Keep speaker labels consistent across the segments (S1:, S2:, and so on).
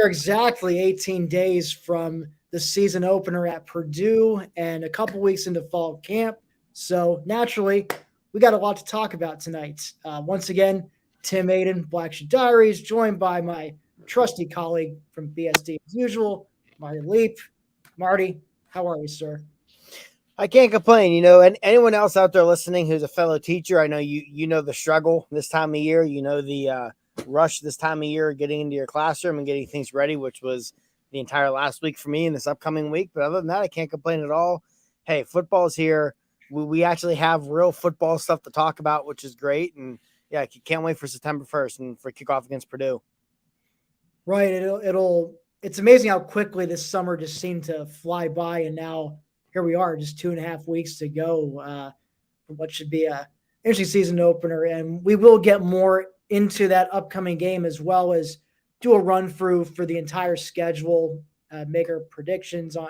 S1: are exactly 18 days from the season opener at Purdue and a couple weeks into fall camp. So naturally, we got a lot to talk about tonight. Once again, Tim Aiden, Black Sheep Diaries, joined by my trusty colleague from BSD as usual, Marty Leap. Marty, how are you, sir?
S2: I can't complain, and anyone else out there listening who's a fellow teacher, I know you know the struggle this time of year, the rush this time of year, getting into your classroom and getting things ready, which was the entire last week for me and this upcoming week. But other than that, I can't complain at all. Hey, football's here. We actually have real football stuff to talk about, which is great. And yeah, I can't wait for September 1st and for kickoff against Purdue.
S1: Right. It's amazing how quickly this summer just seemed to fly by. And now here we are, just 2.5 weeks to go for what should be a interesting season opener. And we will get more into that upcoming game as well as do a run through for the entire schedule, make our predictions on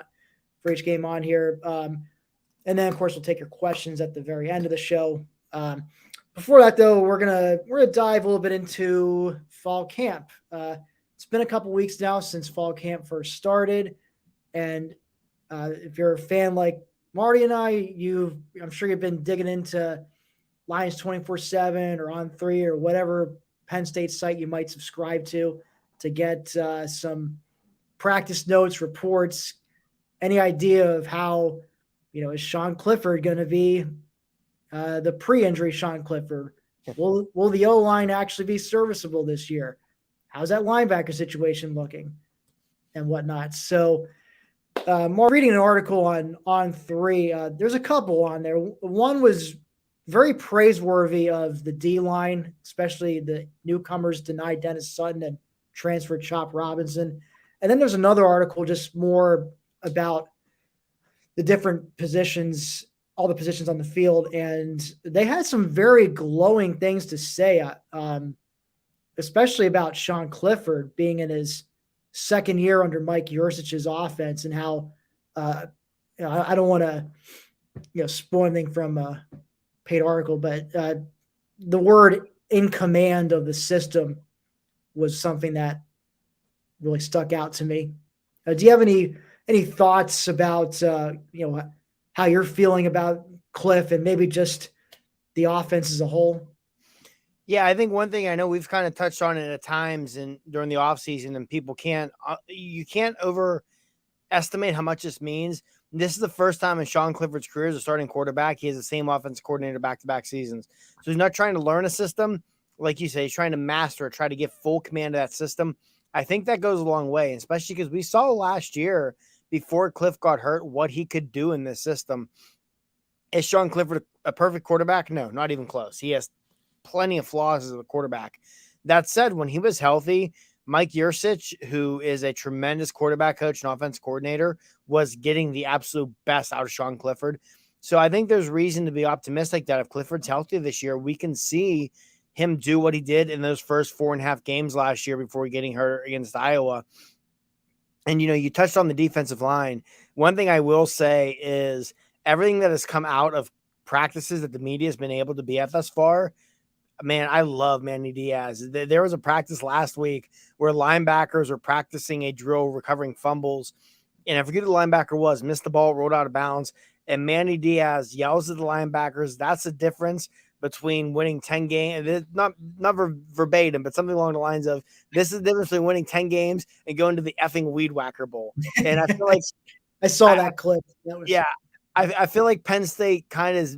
S1: for each game on here. And then of course we'll take your questions at the very end of the show. Before that though, we're gonna dive a little bit into fall camp. It's been a couple weeks now since fall camp first started, and if you're a fan like Marty and I'm sure you've been digging into Lions 24/7 or On3 or whatever Penn State site you might subscribe to get some practice notes, reports, any idea of how, is Sean Clifford going to be the pre-injury Sean Clifford? Will the O-line actually be serviceable this year? How's that linebacker situation looking and whatnot? So more reading an article on On3. There's a couple on there. One was very praiseworthy of the D-line, especially the newcomers denied Dennis Sutton and transferred Chop Robinson. And then there's another article just more about the different positions, all the positions on the field. And they had some very glowing things to say, especially about Sean Clifford being in his second year under Mike Yursic's offense and how, I don't want to, spoil anything from a paid article, but the word in command of the system was something that really stuck out to me. Do you have any thoughts about, how you're feeling about Cliff and maybe just the offense as a whole?
S2: Yeah, I think one thing I know we've kind of touched on it at times and during the offseason, and people you can't overestimate how much this means. This is the first time in Sean Clifford's career as a starting quarterback, he has the same offense coordinator back-to-back seasons. So he's not trying to learn a system. Like you say, he's trying to master it, try to get full command of that system. I think that goes a long way, especially because we saw last year before Cliff got hurt what he could do in this system. Is Sean Clifford a perfect quarterback? No, not even close. He has plenty of flaws as a quarterback. That said, when he was healthy, Mike Yurcich, who is a tremendous quarterback coach and offense coordinator, was getting the absolute best out of Sean Clifford. So I think there's reason to be optimistic that if Clifford's healthy this year, we can see him do what he did in those first 4.5 games last year before getting hurt against Iowa. And, you touched on the defensive line. One thing I will say is everything that has come out of practices that the media has been able to be at thus far, man, I love Manny Diaz. There was a practice last week where linebackers were practicing a drill recovering fumbles. And I forget who the linebacker was, missed the ball, rolled out of bounds. And Manny Diaz yells at the linebackers. That's the difference between winning 10 games. Not verbatim, but something along the lines of, this is the difference between winning 10 games and going to the effing Weed Whacker Bowl. And I feel like
S1: I saw that clip.
S2: I feel like Penn State kind of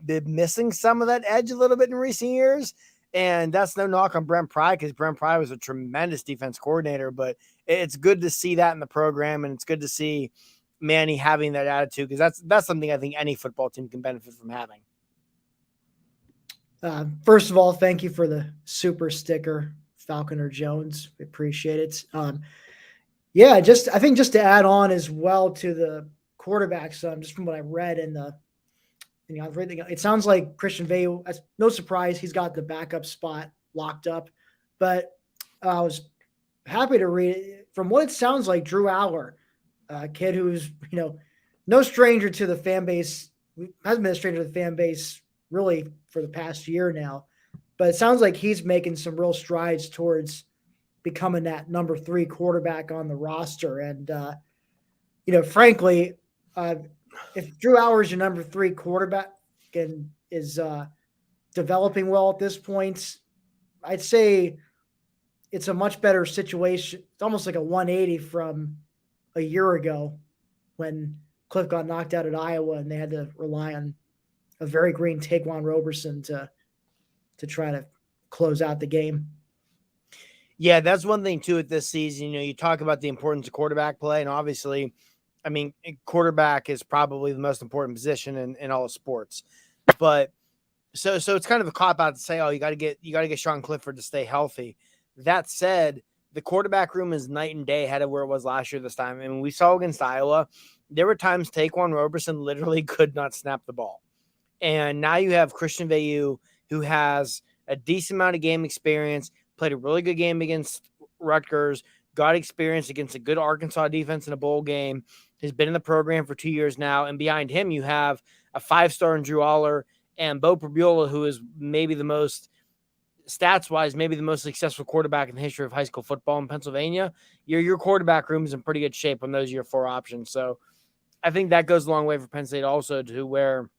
S2: been missing some of that edge a little bit in recent years. And that's no knock on Brent Pry, because Brent Pry was a tremendous defense coordinator, but it's good to see that in the program. And it's good to see Manny having that attitude, because that's something I think any football team can benefit from having.
S1: First of all, thank you for the super sticker, Falconer Jones. We appreciate it. I think just to add on as well to the quarterbacks, just from what I read in the, it sounds like Christian Veil, no surprise, he's got the backup spot locked up. But I was happy to read it. From what it sounds like, Drew Aller, a kid who's, no stranger to the fan base, hasn't been a stranger to the fan base really for the past year now. But it sounds like he's making some real strides towards becoming that number 3 quarterback on the roster. And, frankly, if Drew Allar's your number 3 quarterback and is developing well at this point, I'd say it's a much better situation. It's almost like a 180 from a year ago when Cliff got knocked out at Iowa and they had to rely on a very green Taquan Roberson to try to close out the game.
S2: Yeah, that's one thing too with this season. You talk about the importance of quarterback play, and obviously, I mean, quarterback is probably the most important position in all of sports. But so it's kind of a cop out to say, oh, you got to get Sean Clifford to stay healthy. That said, the quarterback room is night and day ahead of where it was last year this time. I mean, we saw against Iowa, there were times Taquan Roberson literally could not snap the ball. And now you have Christian Veilleux, who has a decent amount of game experience, played a really good game against Rutgers, got experience against a good Arkansas defense in a bowl game, has been in the program for 2 years now. And behind him, you have a 5-star in Drew Aller and Bo Pribula, who is maybe the most, stats-wise, maybe the most successful quarterback in the history of high school football in Pennsylvania. Your quarterback room is in pretty good shape on those your 4 options. So I think that goes a long way for Penn State also, to where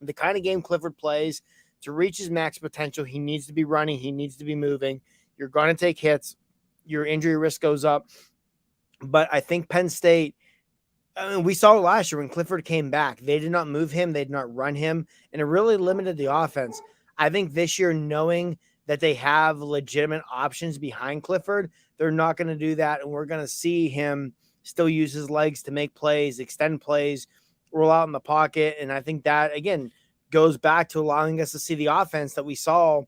S2: the kind of game Clifford plays, to reach his max potential, he needs to be running, he needs to be moving. You're going to take hits. Your injury risk goes up. But I think Penn State, I mean, we saw it last year when Clifford came back. They did not move him. They did not run him. And it really limited the offense. I think this year, knowing that they have legitimate options behind Clifford, they're not going to do that. And we're going to see him still use his legs to make plays, extend plays, roll out in the pocket. And I think that, again, goes back to allowing us to see the offense that we saw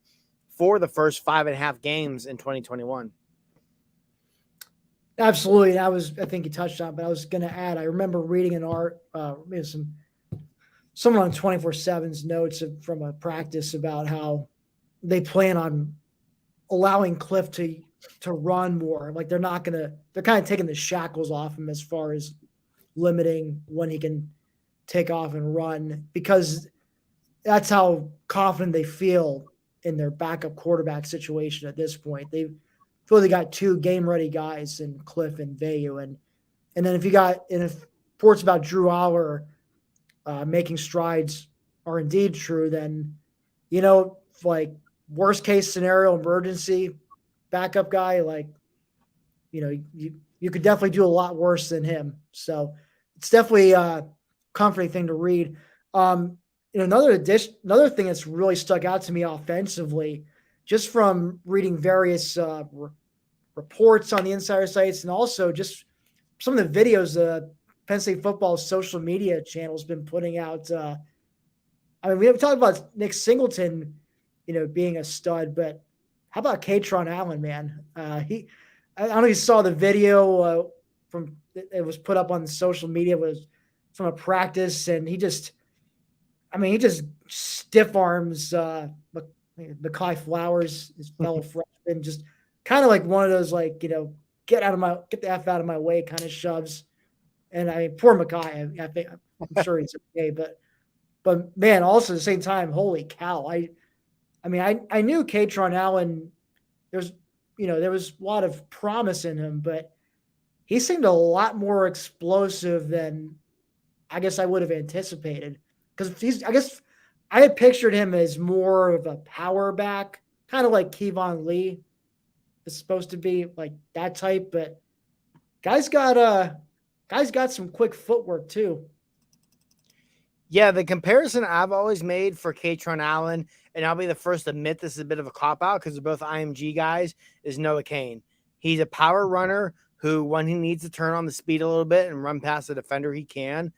S2: for the first 5.5 games in 2021.
S1: Absolutely. I think you touched on it, but I was going to add, I remember reading an someone on 24/7's notes from a practice about how they plan on allowing Cliff to run more. Like they're kind of taking the shackles off him as far as limiting when he can take off and run, because that's how confident they feel in their backup quarterback situation at this point. They feel they got 2 game-ready guys in Cliff and Veilleux. And then if reports about Drew Aller making strides are indeed true, then, like worst-case scenario emergency backup guy, like, you could definitely do a lot worse than him. So it's definitely a comforting thing to read. Another thing that's really stuck out to me offensively, just from reading various reports on the insider sites, and also just some of the videos Penn State football's social media channel has been putting out. We haven't talked about Nick Singleton, being a stud, but how about Katron Allen, man? I don't know if you saw the video it was put up on social media, was from a practice, and he just stiff arms Mekhi Flowers, his fellow freshman, just kind of like one of those, like, get the F out of my way kind of shoves. And poor Mekhi, I'm sure he's okay, but man, also at the same time, holy cow. I knew Katron Allen, there was a lot of promise in him, but he seemed a lot more explosive than I guess I would have anticipated. Because I had pictured him as more of a power back, kind of like Kevon Lee is supposed to be, like that type. But guy's got some quick footwork too.
S2: Yeah, the comparison I've always made for Katron Allen, and I'll be the first to admit this is a bit of a cop-out because they're both IMG guys, is Noah Cain. He's a power runner who, when he needs to turn on the speed a little bit and run past the defender, he can.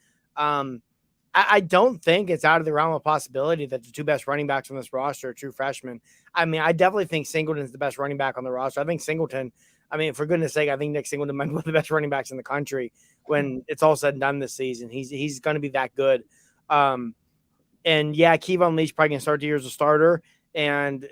S2: I don't think it's out of the realm of possibility that the 2 best running backs on this roster are true freshmen. I definitely think Singleton's the best running back on the roster. I think Singleton, for goodness sake, I think Nick Singleton might be one of the best running backs in the country when it's all said and done this season. He's going to be that good. And yeah, Kevon Lee's probably going to start the year as a starter. And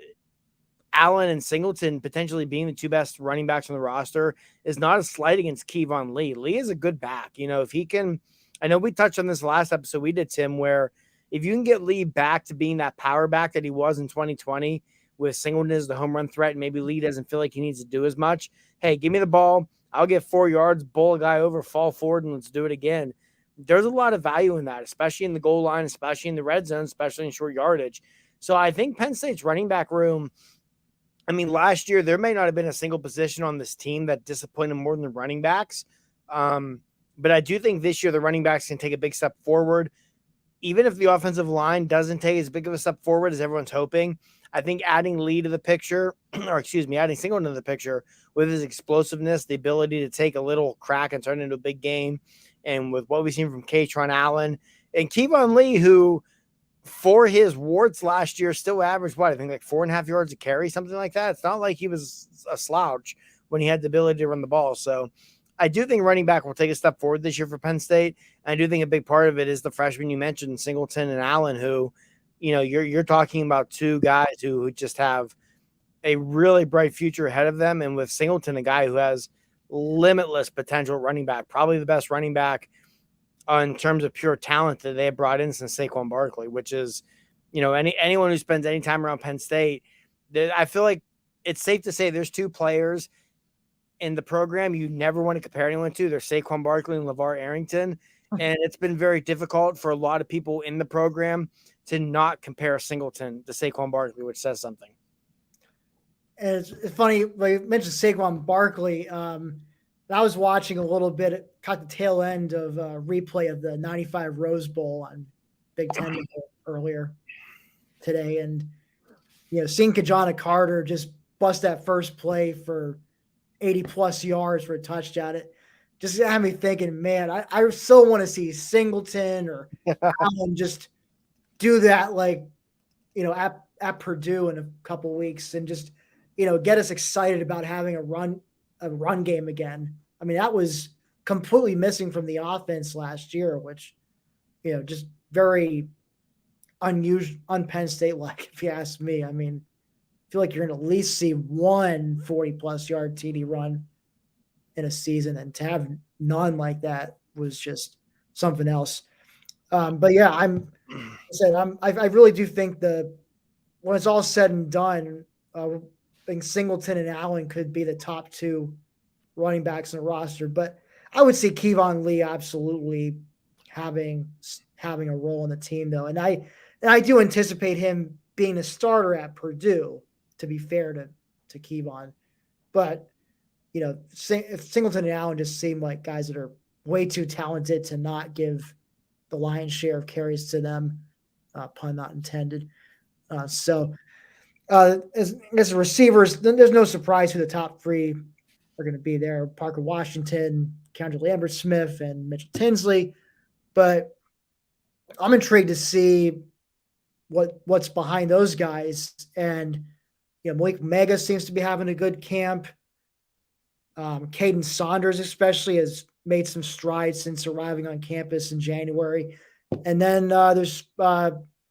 S2: Allen and Singleton potentially being the 2 best running backs on the roster is not a slight against Kevon Lee. Lee is a good back. If he can, I know we touched on this last episode we did, Tim, where if you can get Lee back to being that power back that he was in 2020, with Singleton as the home run threat, and maybe Lee doesn't feel like he needs to do as much. Hey, give me the ball. I'll get 4 yards, bowl a guy over, fall forward, and let's do it again. There's a lot of value in that, especially in the goal line, especially in the red zone, especially in short yardage. So I think Penn State's running back room, I mean, last year there may not have been a single position on this team that disappointed more than the running backs. But I do think this year the running backs can take a big step forward. Even if the offensive line doesn't take as big of a step forward as everyone's hoping, I think adding Lee to the picture, or excuse me, adding Singleton to the picture with his explosiveness, the ability to take a little crack and turn it into a big game, and with what we've seen from Katron Allen and Kevon Lee, who for his warts last year still averaged what I think like 4.5 yards a carry, something like that. It's not like he was a slouch when he had the ability to run the ball. So I do think running back will take a step forward this year for Penn State. And I do think a big part of it is the freshmen you mentioned, Singleton and Allen, who, you know, you're talking about two guys who just have a really bright future ahead of them. And with Singleton, a guy who has limitless potential running back, probably the best running back in terms of pure talent that they have brought in since Saquon Barkley, which is, you know, anyone who spends any time around Penn State, I feel like it's safe to say there's two players in the program you never want to compare anyone to. There's Saquon Barkley and LeVar Arrington. And it's been very difficult for a lot of people in the program to not compare Singleton to Saquon Barkley, which says something.
S1: And it's funny, like you mentioned Saquon Barkley. I was watching a little bit, caught the tail end of a replay of the 95 Rose Bowl on Big Ten earlier today. And, you know, seeing Kajana Carter just bust that first play for 80 plus yards for a touchdown, it just had me thinking, man, I so want to see Singleton or Allen just do that, like, you know, at Purdue in a couple weeks and just, you know, get us excited about having a run game again. I mean, that was completely missing from the offense last year, which, you know, just very unusual, un-Penn State-like, if you ask me. I mean, I feel like you're going to at least see one 40-plus yard TD run in a season, and to have none like that was just something else. But yeah, I really do think when it's all said and done, I think Singleton and Allen could be the top two running backs in the roster, but I would see Kevon Lee absolutely having a role in the team, though, and I do anticipate him being a starter at Purdue. To be fair to Kevon, but you know, if Singleton and Allen just seem like guys that are way too talented to not give the lion's share of carries to them, pun not intended. As the receivers, then there's no surprise who the top three are going to be there: Parker Washington, Keandre Lambert-Smith, and Mitchell Tinsley. But I'm intrigued to see what's behind those guys. And you know, Malik Mega seems to be having a good camp. Caden Saunders especially has made some strides since arriving on campus in January. And then there's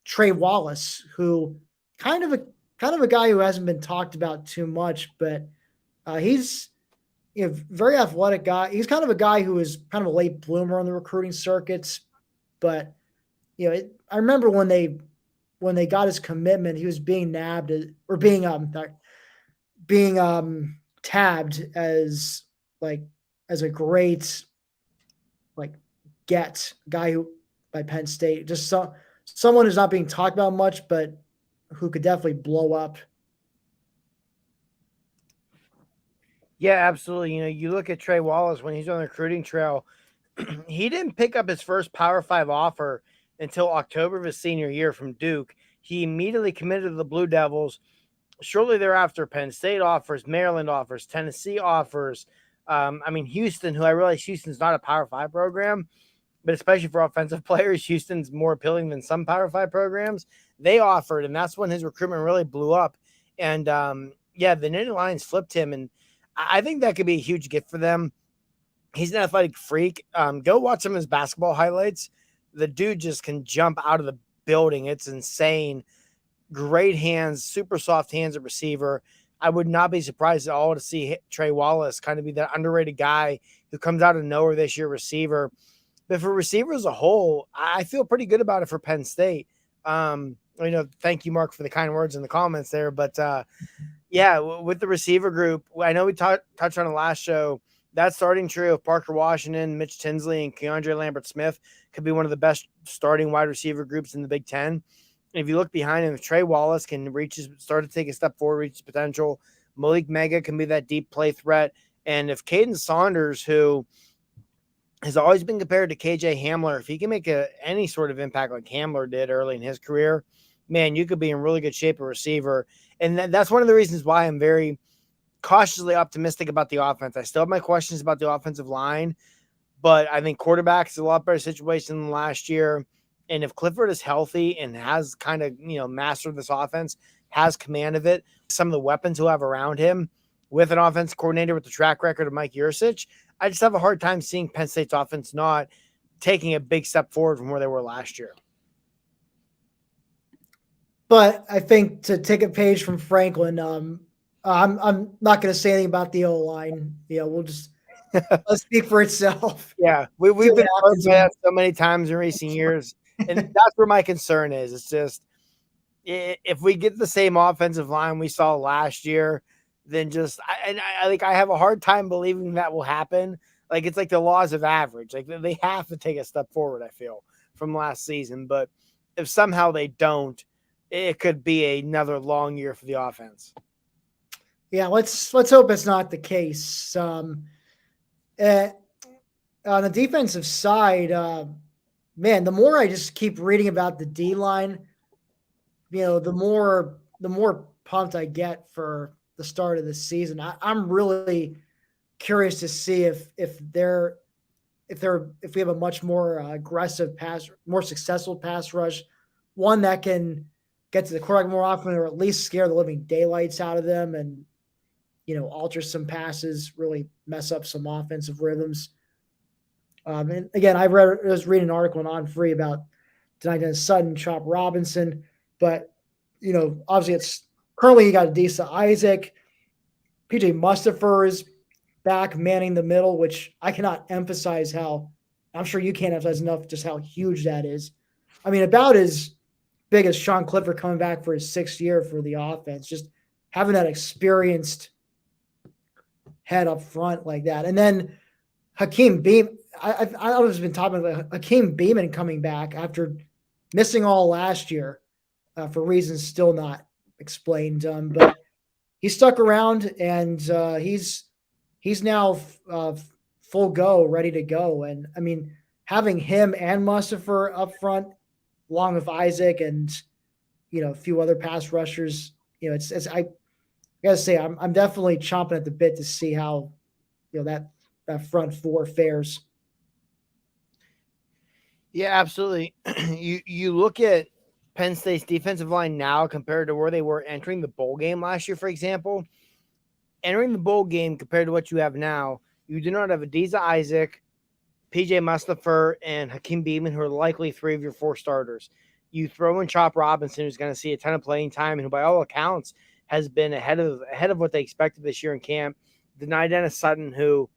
S1: Trey Wallace, who kind of a guy who hasn't been talked about too much, but he's, you know, very athletic guy. He's kind of a guy who is kind of a late bloomer on the recruiting circuits, but you know, I remember when they got his commitment, he was being nabbed or being tabbed as a great guy who by Penn State, just someone who's not being talked about much, but who could definitely blow up.
S2: Yeah, absolutely. You know, you look at Trey Wallace when he's on the recruiting trail, he didn't pick up his first Power 5 offer until October of his senior year from Duke. He immediately committed to the Blue Devils. Shortly thereafter, Penn State offers, Maryland offers, Tennessee offers. Houston, who I realize Houston's not a Power 5 program, but especially for offensive players, Houston's more appealing than some Power 5 programs. They offered, and that's when his recruitment really blew up. And, the Nittany Lions flipped him, and I think that could be a huge gift for them. He's an athletic freak. Go watch some of his basketball highlights. The dude just can jump out of the building. It's insane. Great hands, super soft hands at receiver. I would not be surprised at all to see Trey Wallace kind of be that underrated guy who comes out of nowhere this year, receiver. But for receiver as a whole, I feel pretty good about it for Penn State. Thank you, Mark, for the kind words in the comments there. But yeah, with the receiver group, I know we touched on the last show. That starting trio of Parker Washington, Mitch Tinsley, and Keandre Lambert-Smith could be one of the best starting wide receiver groups in the Big Ten. And if you look behind him, if Trey Wallace can start to take a step forward, reach his potential, Malik Mega can be that deep play threat. And if Caden Saunders, who has always been compared to KJ Hamler, if he can make any sort of impact like Hamler did early in his career, man, you could be in really good shape at receiver. And that's one of the reasons why I'm very cautiously optimistic about the offense. I still have my questions about the offensive line, but I think quarterback is a lot better situation than last year. And if Clifford is healthy and has kind of, mastered this offense, has command of it, some of the weapons he'll have around him with an offense coordinator with the track record of Mike Yurcich, I just have a hard time seeing Penn State's offense not taking a big step forward from where they were last year.
S1: But I think to take a page from Franklin, I'm not going to say anything about the O line. We'll just let's speak for itself.
S2: Yeah, we've been hurt by that so many times in recent years, and that's where my concern is. It's just if we get the same offensive line we saw last year, then I have a hard time believing that will happen. Like it's like the laws of average. Like they have to take a step forward, I feel, from last season. But if somehow they don't, it could be another long year for the offense.
S1: Yeah, let's hope it's not the case. On the defensive side, man, the more I just keep reading about the D line, the more pumped I get for the start of the season. I'm really curious to see if we have a much more aggressive more successful pass rush, one that can get to the quarterback more often, or at least scare the living daylights out of them, and alter some passes, really mess up some offensive rhythms. And again, I was reading an article on Free about Nittany Sutton, Chop Robinson, but obviously it's currently you got Adisa Isaac, PJ Mustipher is back manning the middle, which I cannot emphasize I'm sure you can't emphasize enough just how huge that is. I mean, about as big as Sean Clifford coming back for his 6th year for the offense, just having that experienced head up front like that. And then Hakeem Beam, I've been talking about Hakeem Beeman coming back after missing all last year for reasons still not explained. But he stuck around, and he's now full go, ready to go. And I mean, having him and Mustipher up front, along with Isaac and a few other pass rushers, I gotta say I'm definitely chomping at the bit to see how that front four fares.
S2: Yeah, absolutely. You look at Penn State's defensive line now compared to where they were entering the bowl game last year, for example. Entering the bowl game compared to what you have now, you do not have Adisa Isaac, PJ Mustipher, and Hakeem Beeman, who are likely 3 of your 4 starters. You throw in Chop Robinson, who's going to see a ton of playing time, and who, by all accounts, has been ahead of what they expected this year in camp. Nittany Sutton, who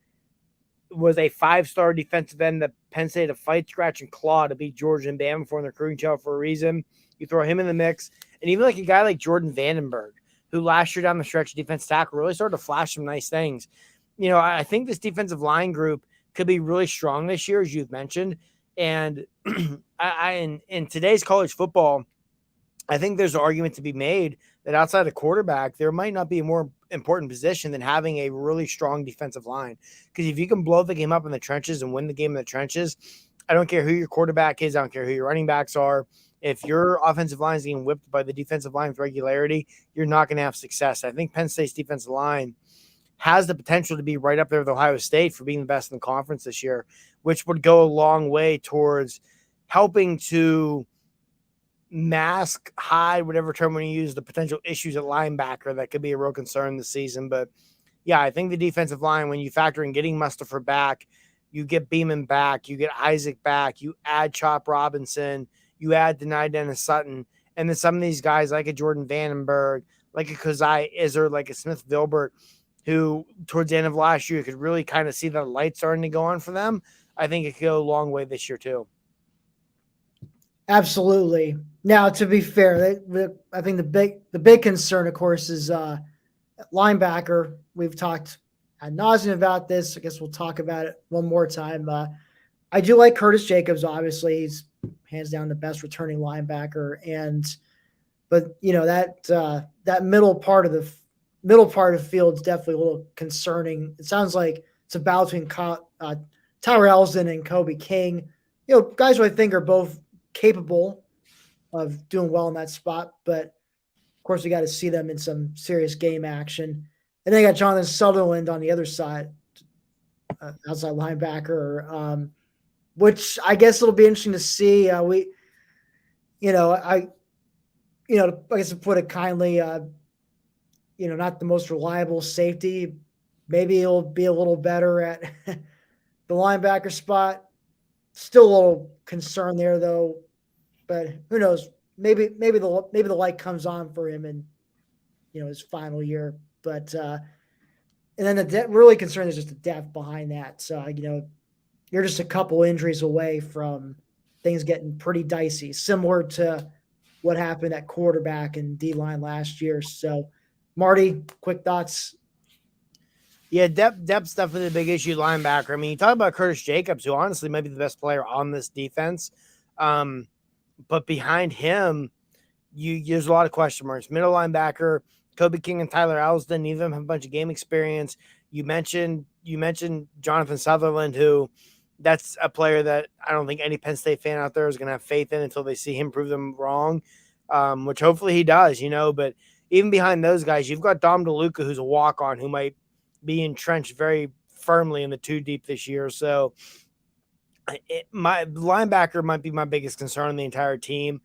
S2: was a 5-star defensive end that Penn State to fight, scratch, and claw to beat Georgia and Bama for in their recruiting trail for a reason. You throw him in the mix, and even like a guy like Jordan Vandenberg, who last year down the stretch defense tackle really started to flash some nice things. I think this defensive line group could be really strong this year, as you've mentioned. And in today's college football, I think there's an argument to be made that outside of quarterback, there might not be a more important position than having a really strong defensive line. Because if you can blow the game up in the trenches and win the game in the trenches, I don't care who your quarterback is. I don't care who your running backs are. If your offensive line is getting whipped by the defensive line with regularity, you're not going to have success. I think Penn State's defensive line has the potential to be right up there with Ohio State for being the best in the conference this year, which would go a long way towards helping to mask, hide, whatever term we use, the potential issues at linebacker that could be a real concern this season. But yeah, I think the defensive line, when you factor in getting Mustipher back, you get Beeman back, you get Isaac back, you add Chop Robinson, you add Nittany Sutton, and then some of these guys like a Jordan Vandenberg, like a Kezai Izzard, like a Smith Vilbert, who towards the end of last year could really kind of see the light starting to go on for them. I think it could go a long way this year too.
S1: Absolutely. Now, to be fair, I think the big concern, of course, is linebacker. We've talked ad nauseum about this. I guess we'll talk about it one more time. I do like Curtis Jacobs. Obviously, he's hands down the best returning linebacker, but that middle part of the field is definitely a little concerning. It sounds like it's a battle between Tyler Elsdon and Kobe King. Guys who I think are both capable of doing well in that spot, but of course we got to see them in some serious game action. And then you got Jonathan Sutherland on the other side, outside linebacker, which I guess it'll be interesting to see. I guess to put it kindly, not the most reliable safety. Maybe he'll be a little better at the linebacker spot. Still a little concern there though, but who knows? Maybe the light comes on for him in his final year. But and then really concerned is just the depth behind that. So you're just a couple injuries away from things getting pretty dicey, similar to what happened at quarterback and D line last year. So, Marty, quick thoughts.
S2: Yeah, depth's definitely the big issue. Linebacker. I mean, you talk about Curtis Jacobs, who honestly might be the best player on this defense, but behind him, there's a lot of question marks. Middle linebacker, Kobe King and Tyler Elsdon, neither of them have a bunch of game experience. You mentioned Jonathan Sutherland, who that's a player that I don't think any Penn State fan out there is going to have faith in until they see him prove them wrong, which hopefully he does, But even behind those guys, you've got Dom DeLuca, who's a walk-on, who might be entrenched very firmly in the two deep this year. So my linebacker might be my biggest concern on the entire team.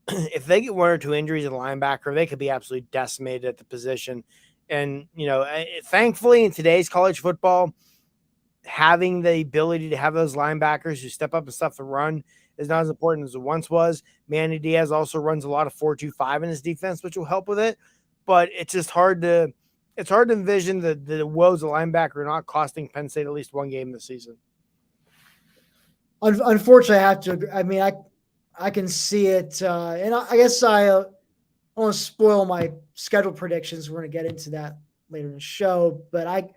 S2: If they get one or two injuries at linebacker, they could be absolutely decimated at the position. And, thankfully in today's college football, having the ability to have those linebackers who step up and stuff the run is not as important as it once was. Manny Diaz also runs a lot of 4-2-5 in his defense, which will help with it. But it's just hard to envision the woes of linebacker not costing Penn State at least one game this season.
S1: Unfortunately, I have to agree. I mean, I can see it, and I guess I want to spoil my schedule predictions. We're going to get into that later in the show, but I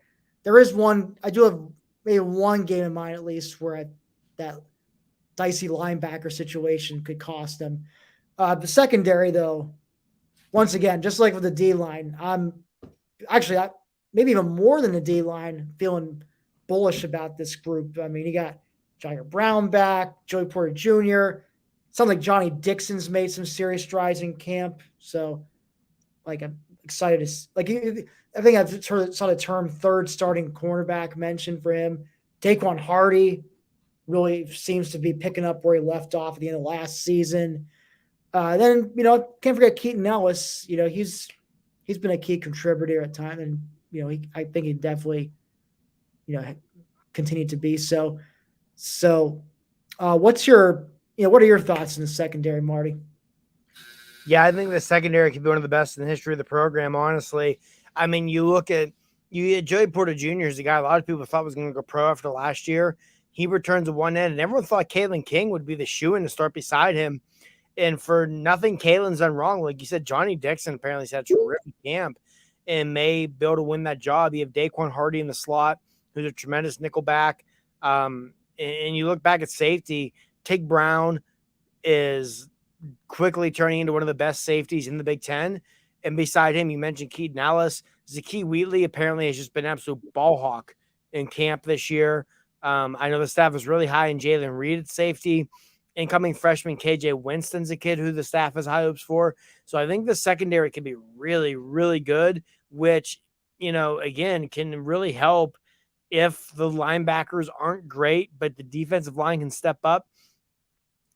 S1: do have maybe one game in mind at least where that dicey linebacker situation could cost them. The secondary, though, once again, just like with the D line, I'm actually maybe even more than the D line feeling bullish about this group. I mean, you got Jair Brown back, Joey Porter Jr. Sounds like Johnny Dixon's made some serious strides in camp. So, I'm excited to I think I've saw the term third starting cornerback mentioned for him. Daquan Hardy really seems to be picking up where he left off at the end of last season. Then can't forget Keaton Ellis. He's been a key contributor at times, and I think he definitely continue to be so. So, what are your thoughts in the secondary, Marty?
S2: Yeah, I think the secondary could be one of the best in the history of the program, honestly. I mean, you get Joey Porter Jr. is the guy a lot of people thought was going to go pro after last year. He returns at one end, and everyone thought Kalen King would be the shoe-in to start beside him. And for nothing Kalen's done wrong. Like you said, Johnny Dixon apparently had a terrific camp and may be able to win that job. You have Daquan Hardy in the slot, who's a tremendous nickelback. And you look back at safety, Tig Brown is quickly turning into one of the best safeties in the Big Ten. And beside him, you mentioned Keaton Ellis. Zakee Wheatley apparently has just been an absolute ball hawk in camp this year. I know the staff is really high in Jalen Reed at safety. Incoming freshman KJ Winston's a kid who the staff has high hopes for. So I think the secondary can be really, really good, which, again, can really help if the linebackers aren't great, but the defensive line can step up.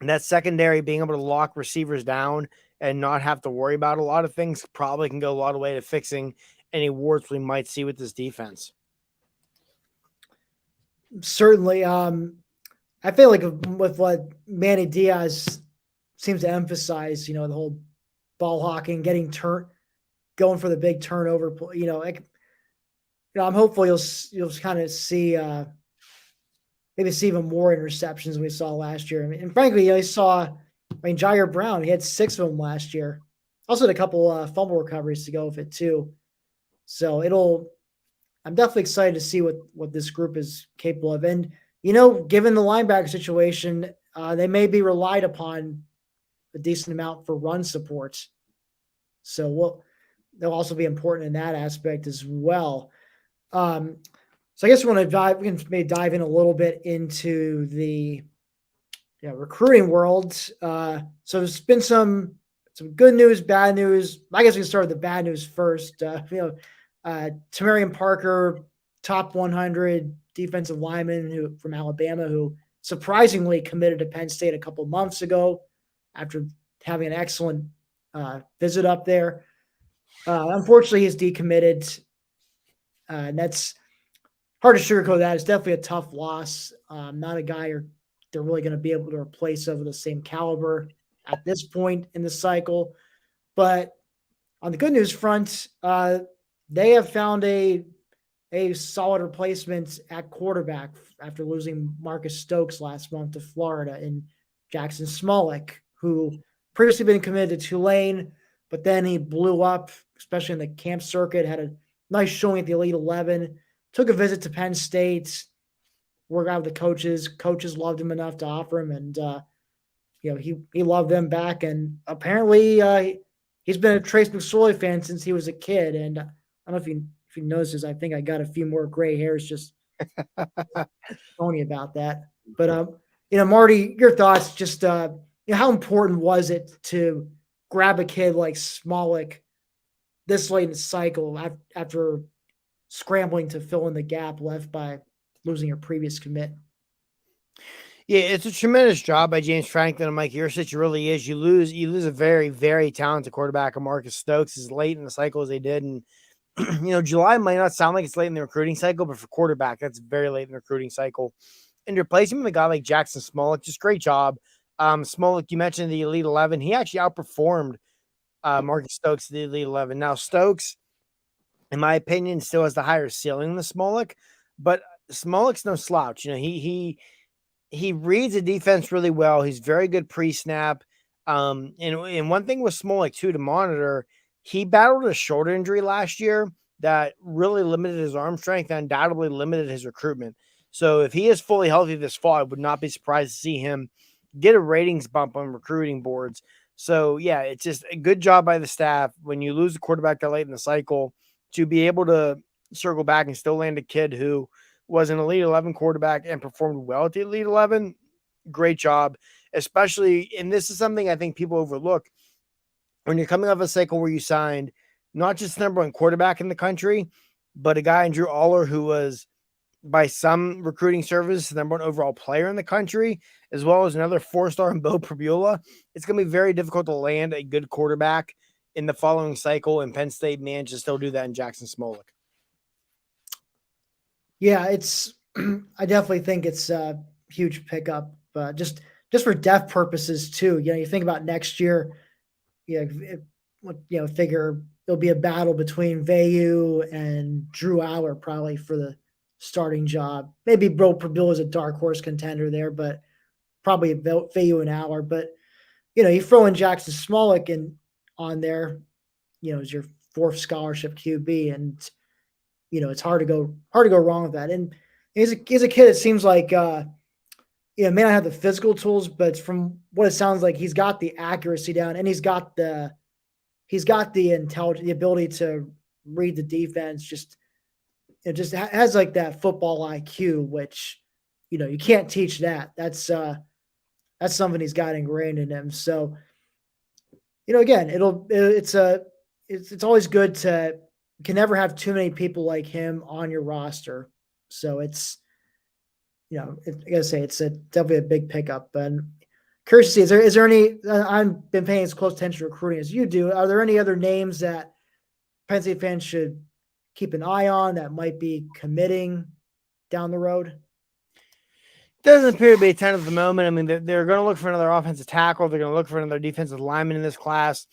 S2: And that secondary being able to lock receivers down and not have to worry about a lot of things probably can go a lot of way to fixing any warts we might see with this defense.
S1: Certainly. I feel like with what Manny Diaz seems to emphasize, the whole ball hawking, going for the big turnover. I'm hopeful you'll kind of see maybe see even more interceptions than we saw last year. I mean, and frankly, I saw I mean, Jair Brown, he had 6 of them last year. Also had a couple fumble recoveries to go with it too. So I'm definitely excited to see what this group is capable of. And given the linebacker situation, they may be relied upon a decent amount for run support. So they'll also be important in that aspect as well. So I guess we can maybe dive in a little bit into the recruiting world. So there's been some good news, bad news. I guess we can start with the bad news first. Tamarian Parker, top 100 defensive lineman from Alabama, who surprisingly committed to Penn State a couple months ago after having an excellent visit up there. Unfortunately, he's decommitted, and that's hard to sugarcoat that. It's definitely a tough loss. Not a guy they're really going to be able to replace over the same caliber at this point in the cycle. But on the good news front, they have found a solid replacement at quarterback after losing Marcus Stokes last month to Florida in Jackson Smolik, who previously been committed to Tulane, but then he blew up, especially in the camp circuit, had a nice showing at the Elite 11, took a visit to Penn State, worked out with the coaches. Coaches loved him enough to offer him, and he loved them back. And apparently, he's been a Trace McSorley fan since he was a kid. And I don't know if you notices, I think I got a few more gray hairs just phony about that. But Marty, your thoughts? Just how important was it to grab a kid like Smolik this late in the cycle after scrambling to fill in the gap left by losing your previous commit?
S2: Yeah, it's a tremendous job by James Franklin and Mike Yurcich. It really is. You lose a very, very talented quarterback of Marcus Stokes as late in the cycle as they did. And, July might not sound like it's late in the recruiting cycle, but for quarterback, that's very late in the recruiting cycle. And replacing him with a guy like Jackson Smolik, just great job. Smolik, you mentioned the Elite 11. He actually outperformed Marcus Stokes, the Elite 11. Now, Stokes, in my opinion, still has the higher ceiling than Smolik, but Smolik's no slouch. He reads the defense really well. He's very good pre-snap. And one thing with Smolik too to monitor, he battled a shoulder injury last year that really limited his arm strength and undoubtedly limited his recruitment. So if he is fully healthy this fall, I would not be surprised to see him get a ratings bump on recruiting boards. So yeah, it's just a good job by the staff when you lose a quarterback that late in the cycle to be able to circle back and still land a kid who was an Elite 11 quarterback and performed well at the Elite 11. Great job, especially, and this is something I think people overlook when you're coming off a cycle where you signed not just the number one quarterback in the country, but a guy in Drew Aller who was by some recruiting service the number one overall player in the country, as well as another 4-star in Bo Prabula. It's going to be very difficult to land a good quarterback in the following cycle, and Penn State managed to still do that in Jackson Smolik.
S1: Yeah, I definitely think it's a huge pickup, just for depth purposes too. You think about next year, figure it'll be a battle between Vayu and Drew Aller probably for the starting job. Maybe Bo Prabula is a dark horse contender there, but probably Vayu and Aller. But you throw in Jackson Smolik on there, as your 4th scholarship QB, and it's hard to go wrong with that. And he's a kid. It seems like may not have the physical tools, but from what it sounds like, he's got the accuracy down, and he's got the intelligence, the ability to read the defense. Just has like that football IQ, which you can't teach that. That's something he's got ingrained in him. So again, it's always good to. You can never have too many people like him on your roster. So it's, I gotta say, it's definitely a big pickup. And curious to see, is there any, I've been paying as close attention to recruiting as you do. Are there any other names that Penn State fans should keep an eye on that might be committing down the road?
S2: Doesn't appear to be a ton at the moment. I mean, they're going to look for another offensive tackle. They're going to look for another defensive lineman in this class.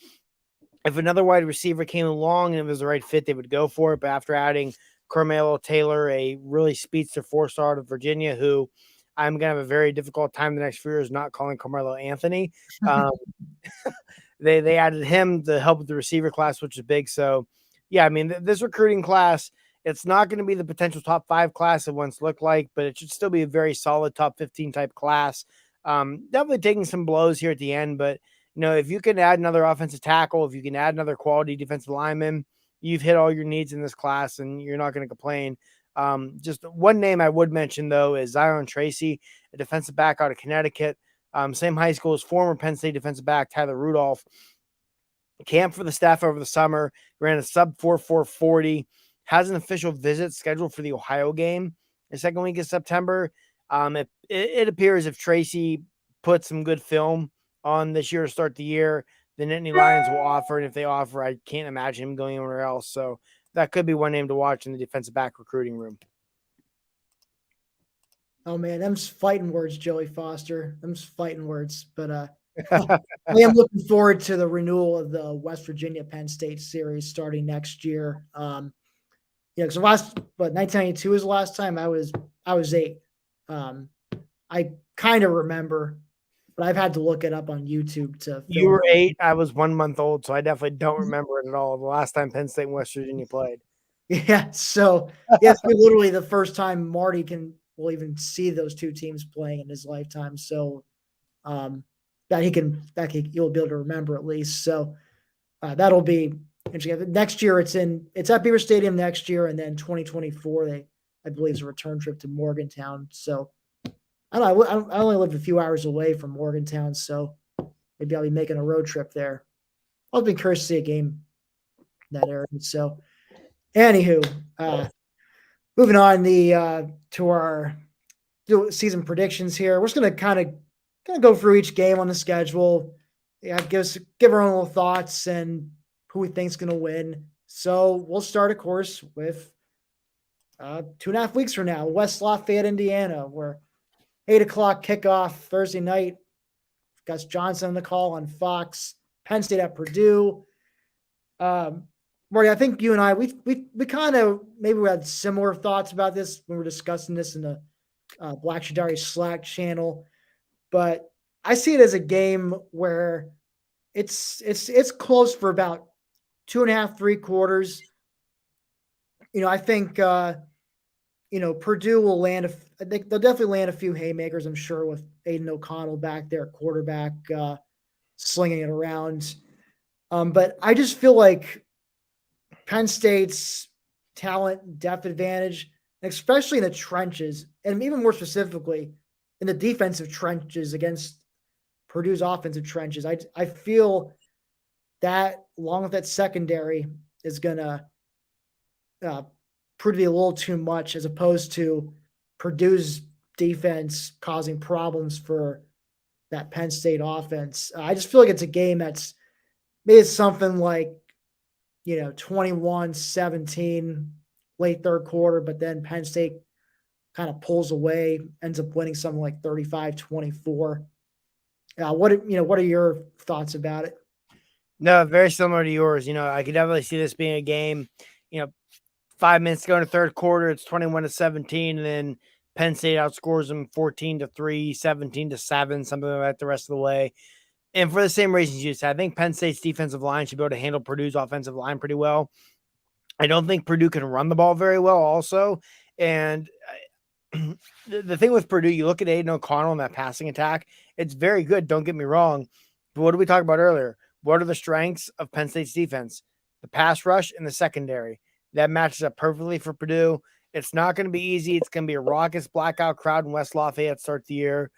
S2: If another wide receiver came along and it was the right fit, they would go for it. But after adding Carmelo Taylor, a really speedster 4-star to Virginia, who I'm gonna have a very difficult time the next few years not calling Carmelo Anthony. Um, they added him to help with the receiver class, which is big. So, yeah, I mean, this recruiting class, it's not going to be the potential top 5 class it once looked like, but it should still be a very solid top 15 type class. Definitely taking some blows here at the end, but if you can add another offensive tackle, if you can add another quality defensive lineman, you've hit all your needs in this class, and you're not going to complain. Just one name I would mention though is Zion Tracy, a defensive back out of Connecticut. Same high school as former Penn State defensive back Tyler Rudolph. Camp for the staff over the summer, ran a sub 4.40, has an official visit scheduled for the Ohio game the second week of September. It appears if Tracy puts some good film on this year to start the year, the Nittany Lions will offer, and if they offer, I can't imagine him going anywhere else. So that could be one name to watch in the defensive back recruiting room.
S1: Oh man, them's fighting words, Joey Foster. Them's fighting words. But I am looking forward to the renewal of the West Virginia Penn State series starting next year. Because 1992 was the last time I was 8. I kind of remember, but I've had to look it up on YouTube to.
S2: You were 8. I was 1 month old, so I definitely don't remember it at all. The last time Penn State and West Virginia played.
S1: Yeah, so it's literally the first time Marty will even see those two teams playing in his lifetime. So that he'll be able to remember at least. So that'll be interesting. Next year it's at Beaver Stadium next year, and then 2024 I believe is a return trip to Morgantown. So I only live a few hours away from Morgantown, so maybe I'll be making a road trip there. I'll be curious to see a game in that area. So anywho, moving on to our season predictions here. We're just gonna kind of go through each game on the schedule. Yeah, give our own little thoughts and who we think's gonna win. So we'll start, of course, with 2.5 weeks from now, West Lafayette, Indiana, where 8:00 kickoff Thursday night. Gus Johnson on the call on Fox. Penn State at Purdue. Marty, I think you and I we kind of maybe we had similar thoughts about this when we were discussing this in the Black Shadari Slack channel, but I see it as a game where it's close for about 2.5, 3 quarters. I think Purdue will land. I think they'll definitely land a few haymakers, I'm sure, with Aiden O'Connell back there at quarterback, slinging it around. But I just feel like Penn State's talent depth advantage, especially in the trenches, and even more specifically in the defensive trenches against Purdue's offensive trenches. I feel that, along with that secondary, is going to prove to be a little too much, as opposed to Purdue's defense causing problems for that Penn State offense. I just feel like it's a game that's maybe something like 21-17 late third quarter, but then Penn State kind of pulls away, ends up winning something like 35-24. What are your thoughts about it?
S2: No, very similar to yours. I could definitely see this being a game, 5 minutes to go in the third quarter, it's 21-17, and then Penn State outscores them 14-3, 17-7, something like that the rest of the way. And for the same reasons you said, I think Penn State's defensive line should be able to handle Purdue's offensive line pretty well. I don't think Purdue can run the ball very well also. And the thing with Purdue, you look at Aiden O'Connell in that passing attack, it's very good, don't get me wrong. But what did we talk about earlier? What are the strengths of Penn State's defense? The pass rush and the secondary. That matches up perfectly for Purdue. It's not going to be easy. It's going to be a raucous blackout crowd in West Lafayette to start the year.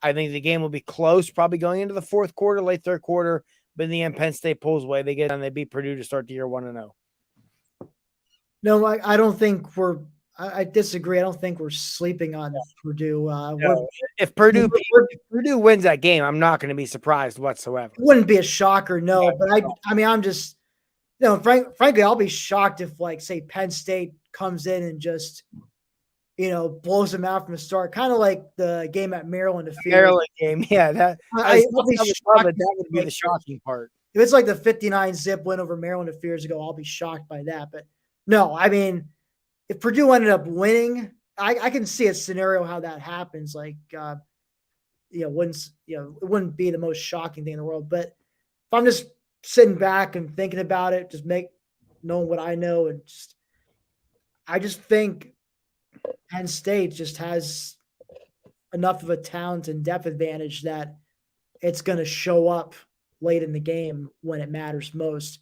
S2: I think the game will be close, probably going into the fourth quarter, late third quarter. But in the end, Penn State pulls away. They get done. They beat Purdue to start the year 1-0.
S1: No, I don't think I disagree. I don't think we're sleeping on Purdue.
S2: No. If Purdue wins that game, I'm not going to be surprised whatsoever.
S1: It wouldn't be a shocker, no. But I'm just, frankly, I'll be shocked if, say, Penn State comes in and just, blows them out from the start, kind of like the game at Maryland.
S2: Maryland game, yeah. That would be the shocking part.
S1: If it's like the 59-zip win over Maryland a few years ago, I'll be shocked by that. But no, if Purdue ended up winning, I can see a scenario how that happens. Like, it wouldn't be the most shocking thing in the world. But if I'm just sitting back and thinking about it, just knowing what I know, and I just think Penn State just has enough of a talent and depth advantage that it's going to show up late in the game when it matters most.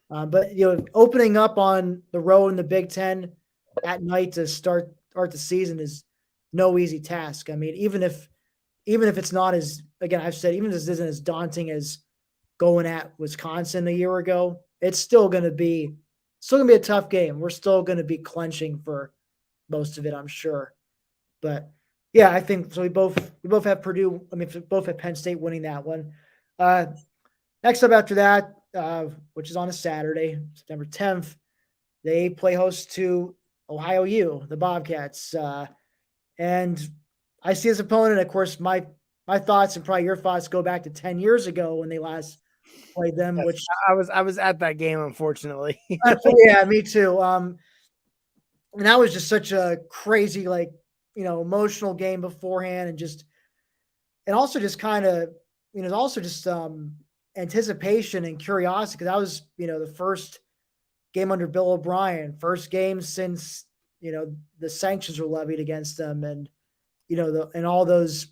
S1: But opening up on the road in the Big Ten at night to start the season is no easy task. I mean, even if it's not as, again, I've said, even if this isn't as daunting as going at Wisconsin a year ago, it's still going to be a tough game. We're still going to be clenching for most of it, I'm sure. But yeah, I think so. We both have Purdue. I mean, both have Penn State winning that one. Next up after that, which is on a Saturday, September 10th, they play host to Ohio U, the Bobcats. And I see this opponent. Of course, my thoughts and probably your thoughts go back to 10 years ago when they last played them.
S2: Yes,
S1: Which
S2: I was at that game, unfortunately.
S1: yeah, me too. And that was just such a crazy, emotional game beforehand, and also just kind of, also just anticipation and curiosity, because that was, the first game under Bill O'Brien, first game since, the sanctions were levied against them, and, and all those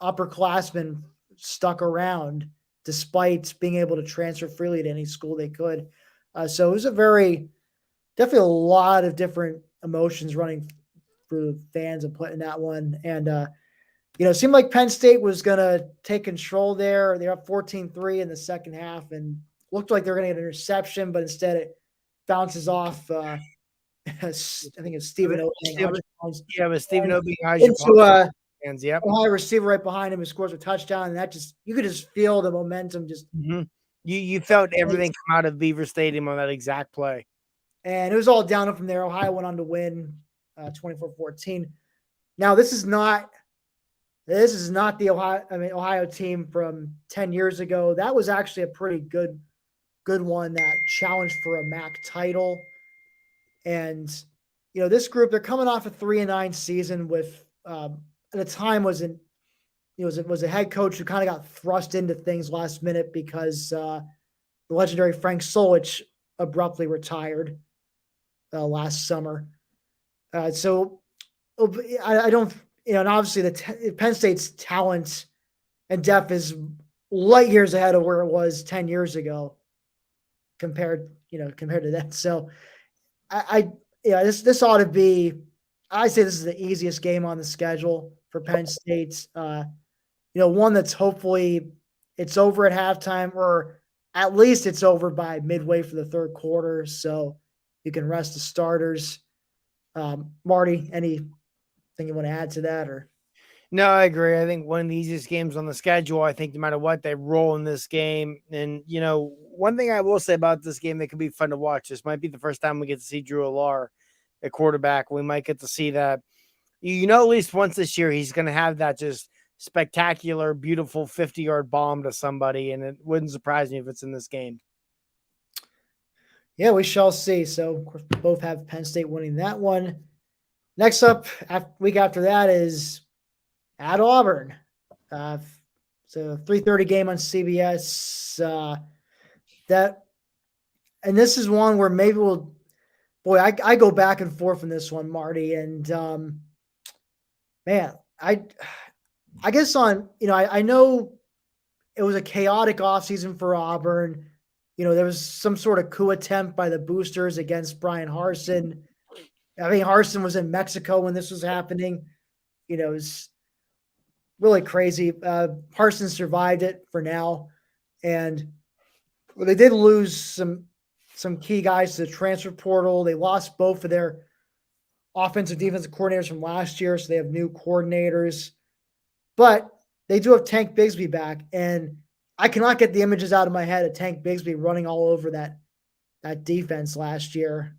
S1: upperclassmen stuck around despite being able to transfer freely to any school they could. So it was definitely a lot of different emotions running through the fans and putting that one. And, it seemed like Penn State was going to take control there. They're up 14-3 in the second half and looked like they were going to get an interception, but instead it bounces off. I think it's Stephen Obi.
S2: Yeah, with Stephen Obi
S1: into
S2: hands. Yep.
S1: Ohio receiver right behind him who scores a touchdown. And you could just feel the momentum just.
S2: Mm-hmm. You felt everything come out of Beaver Stadium on that exact play.
S1: And it was all downhill from there. Ohio went on to win 24-14. Now, this is not the Ohio team from 10 years ago. That was actually a pretty good one that challenged for a MAC title. And, this group, they're coming off a 3-9 season with, at the time was a head coach who kind of got thrust into things last minute because the legendary Frank Solich abruptly retired last summer. So I don't, and obviously Penn State's talent and depth is light years ahead of where it was 10 years ago compared to that. So this ought to be, I say this is the easiest game on the schedule for Penn State. One that's hopefully it's over at halftime, or at least it's over by midway for the third quarter, so you can rest the starters. Marty, anything you want to add to that? Or
S2: no, I agree. I think one of the easiest games on the schedule. I think no matter what, they roll in this game. And, one thing I will say about this game that could be fun to watch, this might be the first time we get to see Drew Allar at quarterback. We might get to see that. At least once this year, he's going to have that just spectacular, beautiful 50-yard bomb to somebody, and it wouldn't surprise me if it's in this game.
S1: Yeah, we shall see. So, of course, we both have Penn State winning that one. Next up, week after that is at Auburn. It's a 3:30 game on CBS. And this is one where maybe I go back and forth in this one, Marty. And man, I guess I know it was a chaotic offseason for Auburn. There was some sort of coup attempt by the boosters against Brian Harsin. I mean, Harsin was in Mexico when this was happening. It was really crazy. Harsin survived it for now. And they did lose some key guys to the transfer portal. They lost both of their offensive defensive coordinators from last year, so they have new coordinators. But they do have Tank Bigsby back, and I cannot get the images out of my head of Tank Bigsby running all over that defense last year.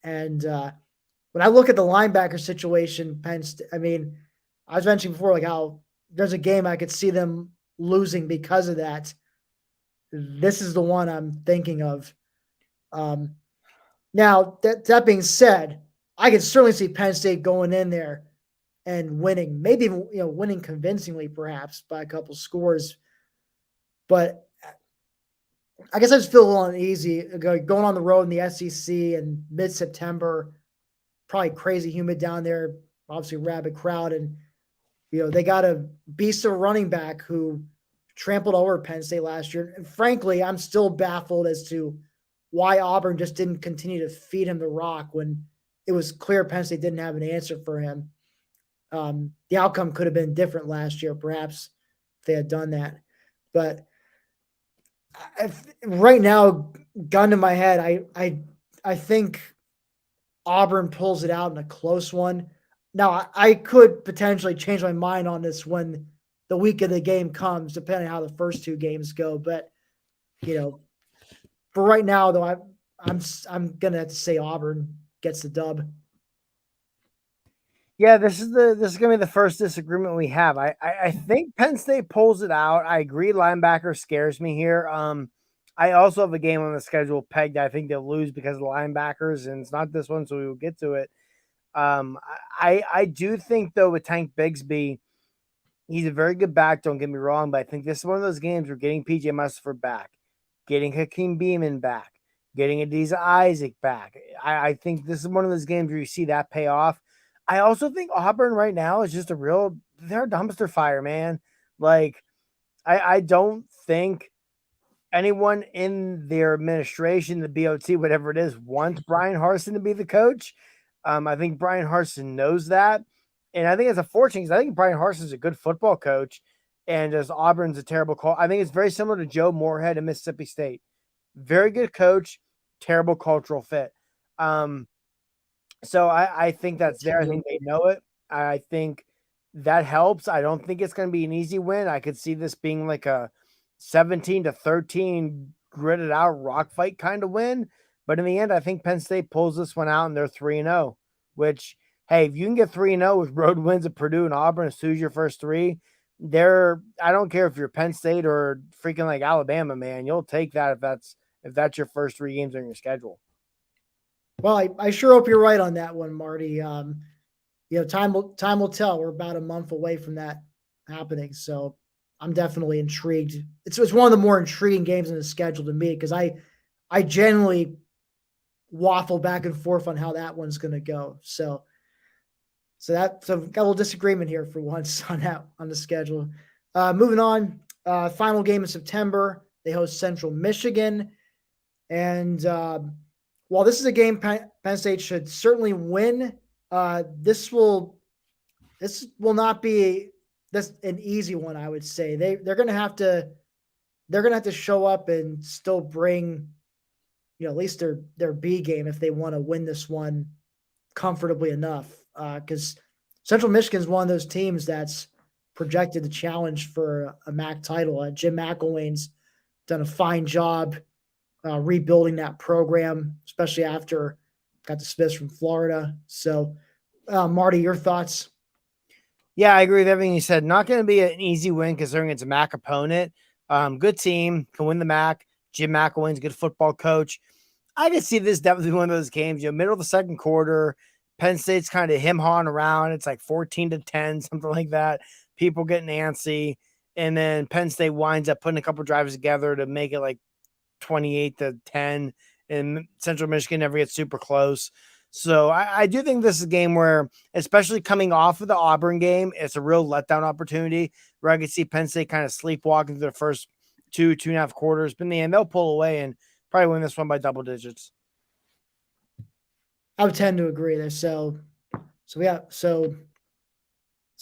S1: And when I look at the linebacker situation, I was mentioning before, like how there's a game I could see them losing because of that. This is the one I'm thinking of. Now, that being said, I could certainly see Penn State going in there and winning, maybe even, winning convincingly, perhaps by a couple scores. But I guess I just feel a little uneasy going on the road in the SEC in mid-September. Probably crazy humid down there. Obviously, rabid crowd, and they got a beast of a running back who trampled over Penn State last year. And frankly, I'm still baffled as to why Auburn just didn't continue to feed him the rock when it was clear Penn State didn't have an answer for him. The outcome could have been different last year, perhaps, if they had done that. But right now, gun to my head, I think Auburn pulls it out in a close one. Now, I could potentially change my mind on this when the week of the game comes, depending on how the first two games go. But for right now, though, I'm gonna have to say Auburn gets the dub.
S2: Yeah, this is gonna be the first disagreement we have. I think Penn State pulls it out. I agree, linebacker scares me here. I also have a game on the schedule pegged. I think they'll lose because of the linebackers, and it's not this one, so we will get to it. I do think though with Tank Bigsby, he's a very good back. Don't get me wrong, but I think this is one of those games where getting PJ Musafir back, getting Hakeem Beamon back, getting Adiza Isaac back. I think this is one of those games where you see that pay off. I also think Auburn right now is just they're a dumpster fire, man. Like, I don't think anyone in their administration, the BOT, whatever it is, wants Brian Harsin to be the coach. I think Brian Harsin knows that. And I think it's a fortune because I think Brian Harsin is a good football coach. And as Auburn's a terrible call, I think it's very similar to Joe Moorhead in Mississippi State. Very good coach, terrible cultural fit. So I think that's there. I think they know it. I think that helps. I don't think it's going to be an easy win. I could see this being like a 17-13 gritted out rock fight kind of win. But in the end, I think Penn State pulls this one out and they're 3-0, which, hey, if you can get 3-0 with road wins at Purdue and Auburn as soon as your first three, I don't care if you're Penn State or freaking like Alabama, man, you'll take that if that's your first three games on your schedule.
S1: Well, I sure hope you're right on that one, Marty. Time will tell. We're about a month away from that happening, so I'm definitely intrigued. It's one of the more intriguing games in the schedule to me because I generally waffle back and forth on how that one's going to go. So got a little disagreement here for once on the schedule. Moving on, final game in September, they host Central Michigan, and while this is a game Penn State should certainly win, this will not be an easy one. I would say they're going to have to show up and still bring at least their B game if they want to win this one comfortably enough. Because Central Michigan is one of those teams that's projected to challenge for a MAC title. Jim McElwain's done a fine job rebuilding that program, especially after got dismissed from Florida. So, Marty, your thoughts?
S2: Yeah, I agree with everything you said. Not going to be an easy win considering it's a MAC opponent. Good team, can win the MAC. Jim McElwain's a good football coach. I could see this definitely one of those games, middle of the second quarter, Penn State's kind of him-hawing around. It's like 14-10, something like that. People getting antsy. And then Penn State winds up putting a couple drives together to make it like 28-10, and Central Michigan never gets super close. So I do think this is a game where, especially coming off of the Auburn game, it's a real letdown opportunity where I could see Penn State kind of sleepwalking through the first 2.5 quarters. But in the end, they'll pull away and probably win this one by double digits.
S1: I would tend to agree there. So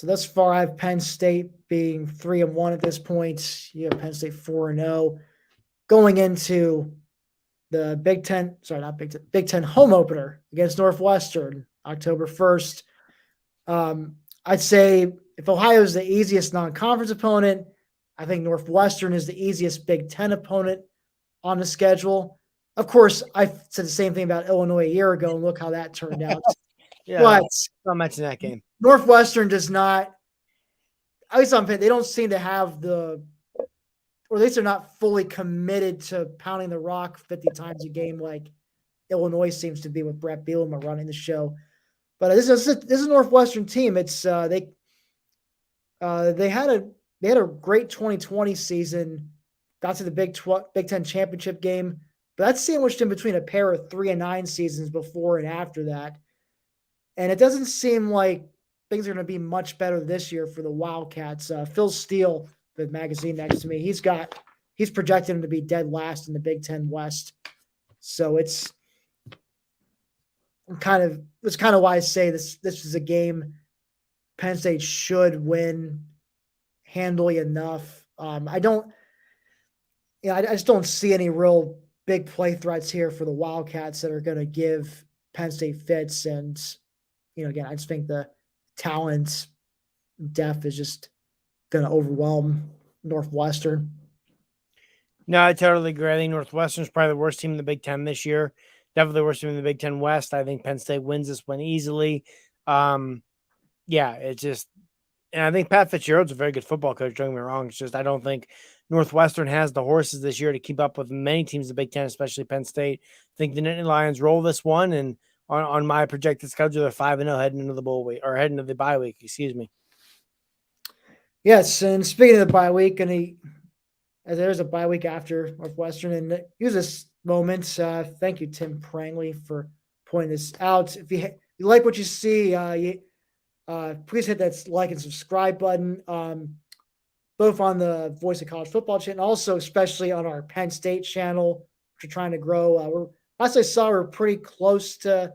S1: thus far I have Penn State being 3-1 at this point. You have Penn State 4-0 going into the Big Ten home opener against Northwestern, October 1st. I'd say if Ohio is the easiest non-conference opponent, I think Northwestern is the easiest Big Ten opponent on the schedule. Of course, I said the same thing about Illinois a year ago, and look how that turned out.
S2: Yeah,
S1: but
S2: don't mention that game.
S1: Northwestern does not, at least on Penn, they don't seem to have or at least they're not fully committed to pounding the rock 50 times a game like Illinois seems to be with Brett Bielema running the show. But this is a Northwestern team. It's they had a great 2020 season, got to the Big Ten championship game, but that's sandwiched in between a pair of 3-9 seasons before and after that. And it doesn't seem like things are going to be much better this year for the Wildcats. Phil Steele, the magazine next to me, he's projected him to be dead last in the Big Ten West. So it's kind of why I say this is a game Penn State should win handily enough. I just don't see any real big play threats here for the Wildcats that are going to give Penn State fits. And again, I just think the talent depth is just going to overwhelm Northwestern.
S2: No, I totally agree. I think Northwestern's probably the worst team in the Big Ten this year. Definitely the worst team in the Big Ten West. I think Penn State wins this one easily. Yeah, it's just, and I think Pat Fitzgerald's a very good football coach. Don't get me wrong. It's just I don't think Northwestern has the horses this year to keep up with many teams in the Big Ten, especially Penn State. I think the Nittany Lions roll this one, and on my projected schedule, they're 5-0 heading into the bowl week or heading into the bye week. Excuse me.
S1: Yes, and speaking of the bye week, there's a bye week after Northwestern, and use this moment. Thank you, Tim Prangley, for pointing this out. If you like what you see, please hit that like and subscribe button, both on the Voice of College Football channel, and also especially on our Penn State channel, which we're trying to grow. Last I saw, we're pretty close to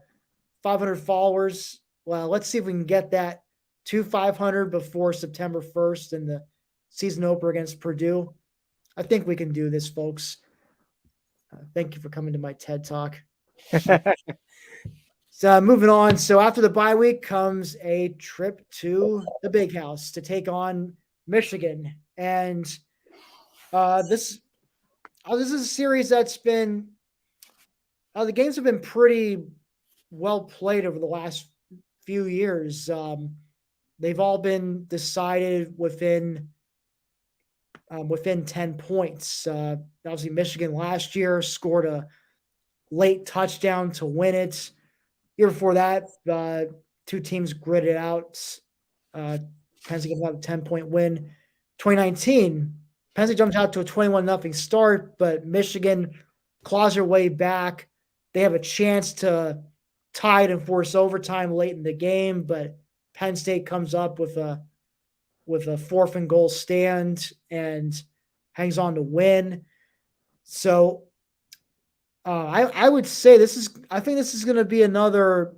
S1: 500 followers. Well, let's see if we can get that to 500 before September 1st and the season opener against Purdue. I think we can do this, folks. Thank you for coming to my TED Talk. So moving on. So after the bye week comes a trip to the Big House to take on Michigan. And this is a series that's been the games have been pretty well played over the last few years. They've all been decided within 10 points. Obviously, Michigan last year scored a late touchdown to win it. Year before that, two teams gritted out. Penn State gave out a 10-point win. 2019, Penn State jumped out to a 21-0 start, but Michigan claws their way back. They have a chance to tie it and force overtime late in the game, but Penn State comes up with a 4th and goal stand and hangs on to win. So I would say I think this is going to be another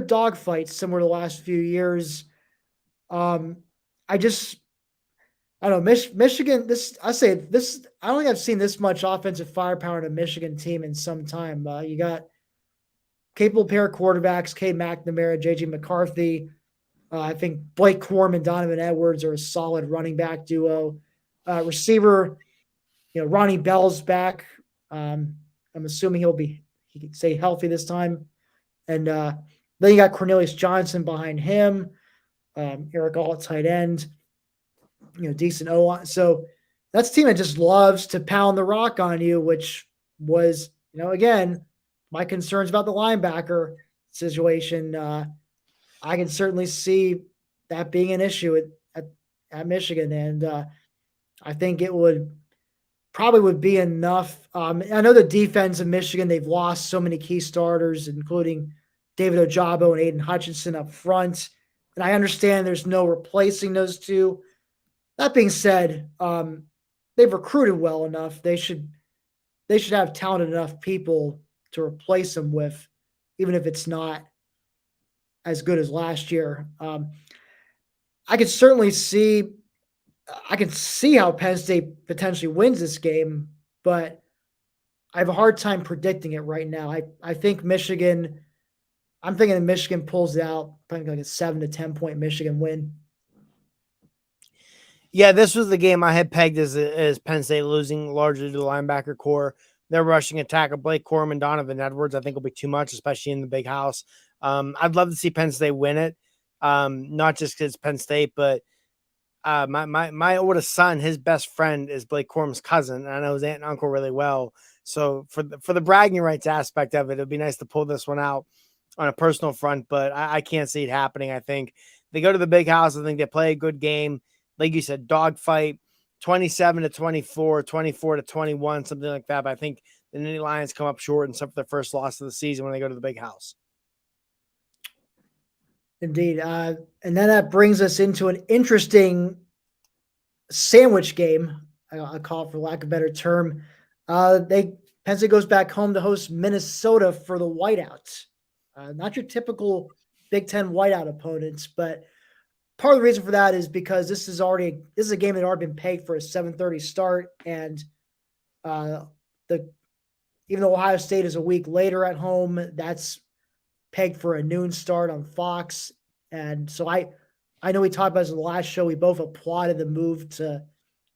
S1: dogfight similar to the last few years. I don't know, Michigan. I don't think I've seen this much offensive firepower in a Michigan team in some time. You got capable pair of quarterbacks, Cade McNamara, J.J. McCarthy. I think Blake Corum and Donovan Edwards are a solid running back duo. Receiver, Ronnie Bell's back. I'm assuming he can stay healthy this time. And then you got Cornelius Johnson behind him. Eric All at tight end. Decent O-line. So that's a team that just loves to pound the rock on you, which was, again, my concerns about the linebacker situation. I can certainly see that being an issue at Michigan. And I think it would be enough. I know the defense of Michigan, they've lost so many key starters, including David Ojabo and Aiden Hutchinson up front. And I understand there's no replacing those two. That being said, they've recruited well enough. They should have talented enough people to replace them with, even if it's not as good as last year. I can see how Penn State potentially wins this game, but I have a hard time predicting it right now. I think Michigan. I'm thinking that Michigan pulls it out, probably like a 7 to 10 point Michigan win.
S2: Yeah, this was the game I had pegged as Penn State losing largely to the linebacker core. Their rushing attack of Blake Corum and Donovan Edwards, I think, will be too much, especially in the Big House. I'd love to see Penn State win it, not just because it's Penn State, but my oldest son, his best friend is Blake Corum's cousin, and I know his aunt and uncle really well. So for the bragging rights aspect of it, it'd be nice to pull this one out. on a personal front, but I can't see it happening. I think they go to the big house. I think they play a good game. Like you said, dogfight, 27-24, 24-21, something like that. But I think the Nittany Lions come up short and suffer their first loss of the season when they go to the big house.
S1: Indeed. And then that brings us into an interesting sandwich game. I call it for lack of a better term. Penn State goes back home to host Minnesota for the whiteouts. Not your typical Big Ten whiteout opponents, but part of the reason for that is because this is a game that had already been pegged for a 7:30 start, and even though Ohio State is a week later at home, that's pegged for a noon start on Fox. And so I know we talked about this in the last show. We both applauded the move to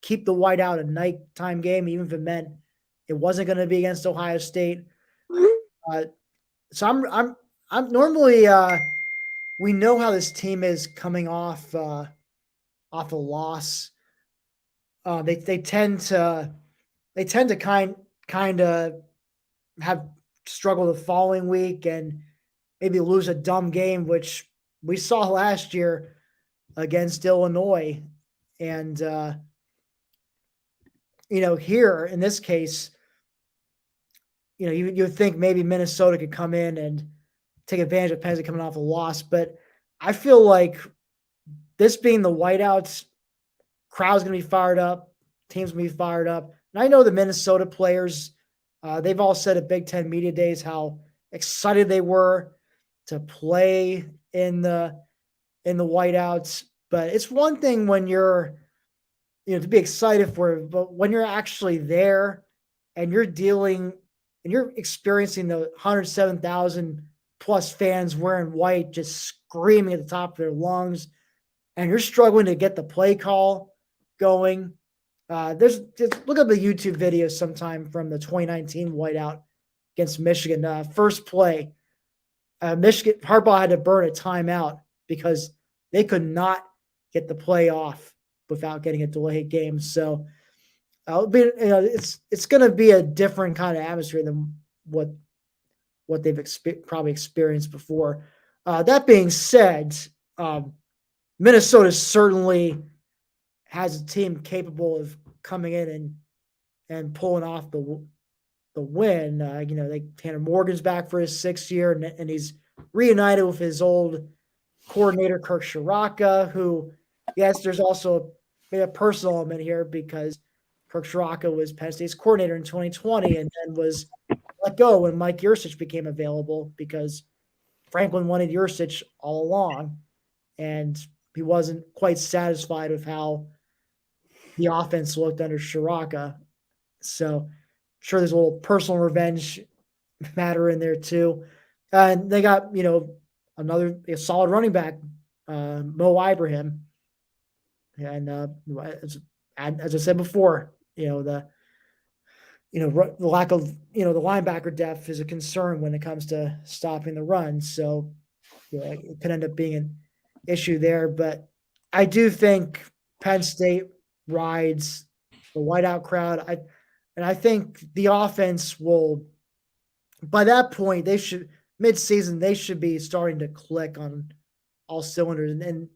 S1: keep the whiteout a nighttime game, even if it meant it wasn't going to be against Ohio State. So I'm normally we know how this team is coming off a loss. They tend to kind of have struggled the following week and maybe lose a dumb game, which we saw last year against Illinois. And here in this case, you would think maybe Minnesota could come in and take advantage of Penn State coming off a loss, but I feel like this being the whiteouts, crowd's going to be fired up, team's going to be fired up. And I know the Minnesota players, they've all said at Big Ten Media Days how excited they were to play in the whiteouts. But it's one thing when you're, to be excited for it, but when you're actually there and you're experiencing the 107,000 plus fans wearing white, just screaming at the top of their lungs, and you're struggling to get the play call going. Just look up the YouTube video sometime from the 2019 whiteout against Michigan. First play, Michigan Harbaugh had to burn a timeout because they could not get the play off without getting a delayed game. So it's going to be a different kind of atmosphere than what they've probably experienced before. That being said, Minnesota certainly has a team capable of coming in and pulling off the win. Tanner Morgan's back for his 6th year, and he's reunited with his old coordinator Kirk Ciarrocca, who, yes, there's also a personal element here because Kirk Ciarrocca was Penn State's coordinator in 2020 and then was let go when Mike Yurcich became available because Franklin wanted Yurcich all along, and he wasn't quite satisfied with how the offense looked under Ciarrocca. So sure there's a little personal revenge matter in there too. And they got, another solid running back, Mo Ibrahim. And as I said before, the lack of, the linebacker depth is a concern when it comes to stopping the run. So it could end up being an issue there. But I do think Penn State rides the whiteout crowd. I think the offense will, by that point, mid-season, they should be starting to click on all cylinders and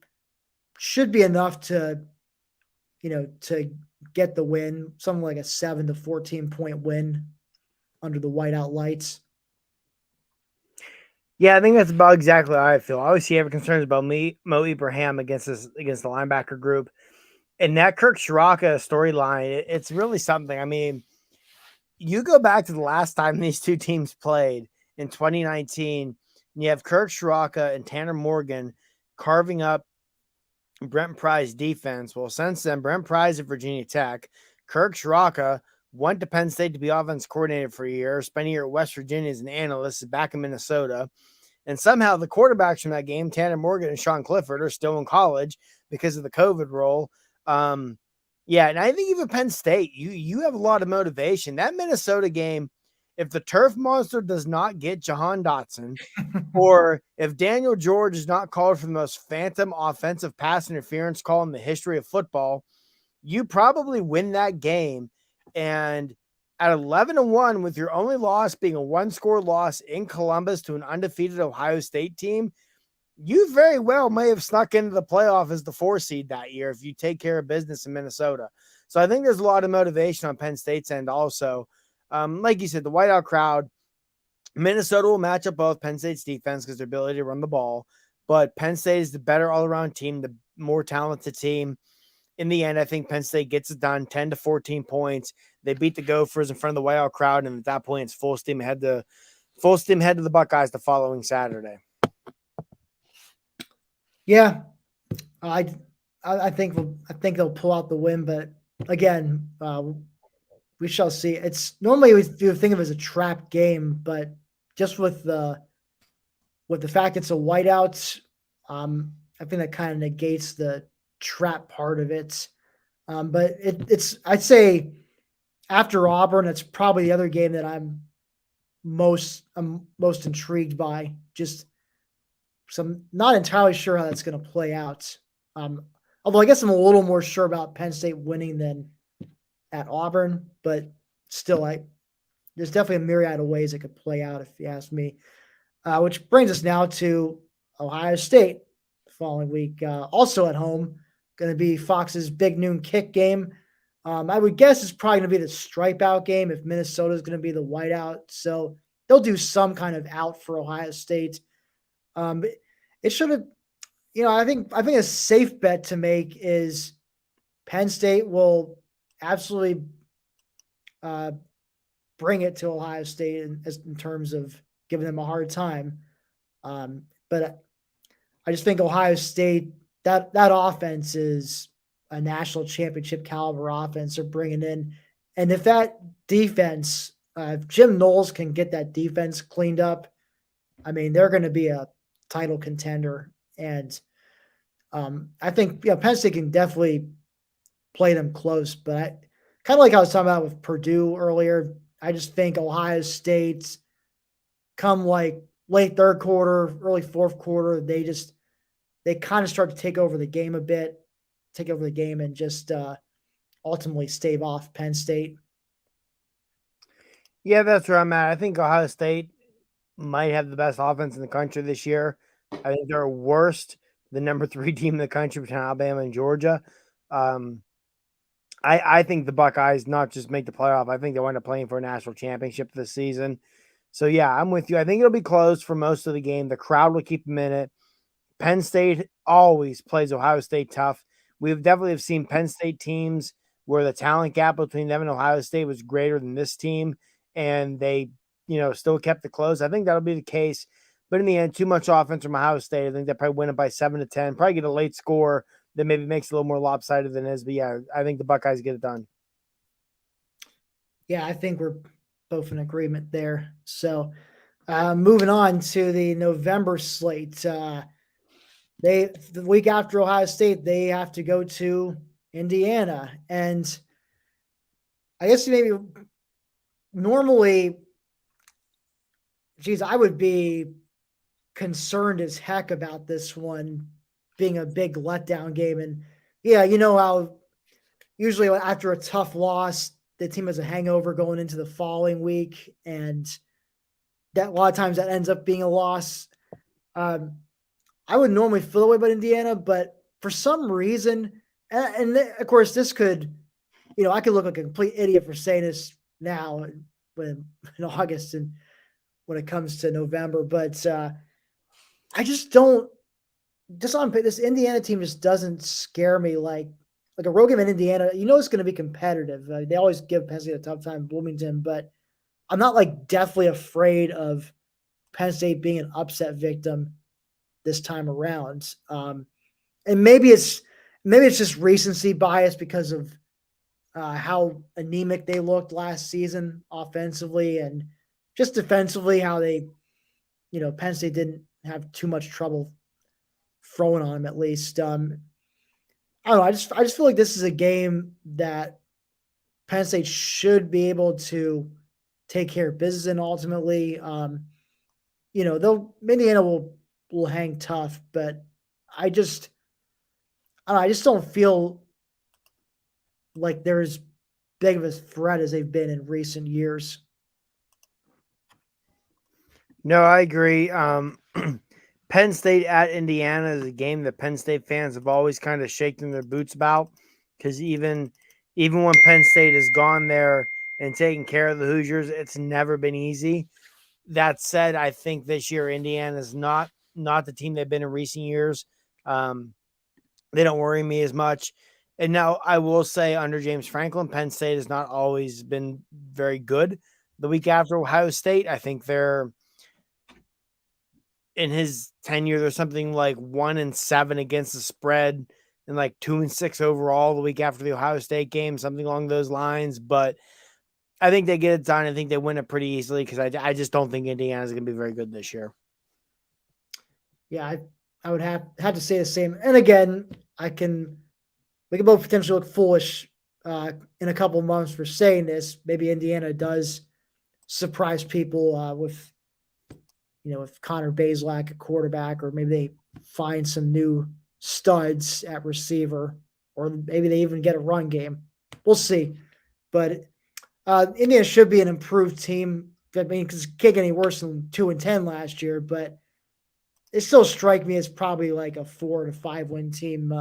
S1: should be enough to get the win, something like a 7 to 14 point win under the whiteout lights.
S2: Yeah, I think that's about exactly how I feel. I always have concerns about Mo Ibrahim against the linebacker group. And that Kirk Ciarrocca storyline, it's really something. I mean, you go back to the last time these two teams played in 2019, and you have Kirk Ciarrocca and Tanner Morgan carving up Brent Pry's defense. Well, since then, Brent Pry's at Virginia Tech. Kirk Ciarrocca went to Penn State to be offense coordinator for a year, spent a year at West Virginia as an analyst, back in Minnesota. And somehow the quarterbacks from that game, Tanner Morgan and Sean Clifford, are still in college because of the COVID role. Yeah, and I think even Penn State, you have a lot of motivation. That Minnesota game, if the turf monster does not get Jahan Dotson, or if Daniel George is not called for the most phantom offensive pass interference call in the history of football, you probably win that game. And At 11-1, with your only loss being a one-score loss in Columbus to an undefeated Ohio State team, you very well may have snuck into the playoff as the 4 seed that year if you take care of business in Minnesota. So I think there's a lot of motivation on Penn State's end also. Like you said, the whiteout crowd, Minnesota will match up both Penn State's defense because their ability to run the ball, but Penn State is the better all-around team, the more talented team. In the end, I think Penn State gets it done, 10 to 14 points. They beat the Gophers in front of the whiteout crowd, and at that point, it's full steam ahead to the Buckeyes the following Saturday.
S1: Yeah, I think they'll pull out the win, but again, we shall see. It's normally we think of it as a trap game, but just with the fact it's a whiteout, I think that kind of negates the trap part of it. But it's I'd say after Auburn, it's probably the other game that I'm most intrigued by. Just some not entirely sure how that's going to play out. Although I guess I'm a little more sure about Penn State winning than at Auburn, but still, there's definitely a myriad of ways it could play out if you ask me. Which brings us now to Ohio State the following week, also at home. Going to be Fox's big noon kick game. I would guess it's probably going to be the stripe out game if Minnesota is going to be the whiteout. So they'll do some kind of out for Ohio State. It should have, I think a safe bet to make is Penn State will absolutely bring it to Ohio State in terms of giving them a hard time. But I just think Ohio State, that offense is a national championship caliber offense they're bringing in. And if that defense, if Jim Knowles can get that defense cleaned up, I mean, they're going to be a title contender. And I think Penn State can definitely play them close. But kind of like I was talking about with Purdue earlier, I just think Ohio State's come like late third quarter, early fourth quarter, they kind of start to take over the game and just ultimately stave off Penn State.
S2: Yeah, that's where I'm at. I think Ohio State might have the best offense in the country this year. I think they're worst, the number 3 team in the country between Alabama and Georgia. I think the Buckeyes not just make the playoff. I think they wind up playing for a national championship this season. So, yeah, I'm with you. I think it'll be close for most of the game. The crowd will keep them in it. Penn State always plays Ohio State tough. We've definitely have seen Penn State teams where the talent gap between them and Ohio State was greater than this team, and they, still kept it close. I think that'll be the case. But in the end, too much offense from Ohio State. I think they probably win it by 7-10. Probably get a late score that maybe makes it a little more lopsided than it is. But yeah, I think the Buckeyes get it done.
S1: Yeah, I think we're both in agreement there. So moving on to the November slate. The week after Ohio State, they have to go to Indiana. And I guess maybe normally, I would be concerned as heck about this one being a big letdown game. And yeah, how usually after a tough loss, the team has a hangover going into the following week. And that a lot of times that ends up being a loss. I would normally feel the way about Indiana, but for some reason, and of course, this could, I could look like a complete idiot for saying this now in August and when it comes to November, but I just don't. Just on this Indiana team just doesn't scare me like a road game in Indiana. It's going to be competitive. They always give Penn State a tough time in Bloomington, but I'm not deathly afraid of Penn State being an upset victim this time around. And maybe it's just recency bias because of how anemic they looked last season offensively and just defensively, how they, Penn State didn't have too much trouble throwing on them at least. I don't know. I just feel like this is a game that Penn State should be able to take care of business in ultimately. Indiana will hang tough, but I just don't feel like there's big of a threat as they've been in recent years.
S2: No, I agree. Penn State at Indiana is a game that Penn State fans have always kind of shaken their boots about because even when Penn State has gone there and taken care of the Hoosiers, it's never been easy. That said, I think this year Indiana is not the team they've been in recent years. Um, they don't worry me as much. And now I will say, under James Franklin, Penn State has not always been very good. The week after Ohio State, I think they're in his tenure. There's something like 1-7 against the spread and like 2-6 overall the week after the Ohio State game, something along those lines. But I think they get it done. I think they win it pretty easily because I just don't think Indiana is going to be very good this year.
S1: Yeah, I would have to say the same. And again, we can both potentially look foolish in a couple months for saying this. Maybe Indiana does surprise people with Connor Bazelak at quarterback, or maybe they find some new studs at receiver, or maybe they even get a run game. We'll see. But Indiana should be an improved team. I mean, because it can't get any worse than 2-10 last year, but it still strike me as probably like a 4 to 5 win team.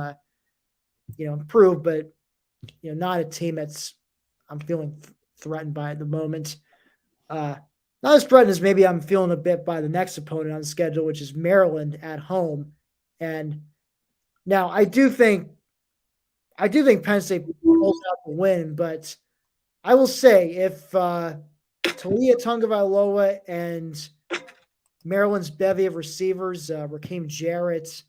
S1: Improved, but not a team that's I'm feeling threatened by at the moment. Not as threatened as maybe I'm feeling a bit by the next opponent on the schedule, which is Maryland at home. And now I do think Penn State pulls out the win, but I will say if Talia Tungavailoa and Maryland's bevy of receivers, Raheem Jarrett,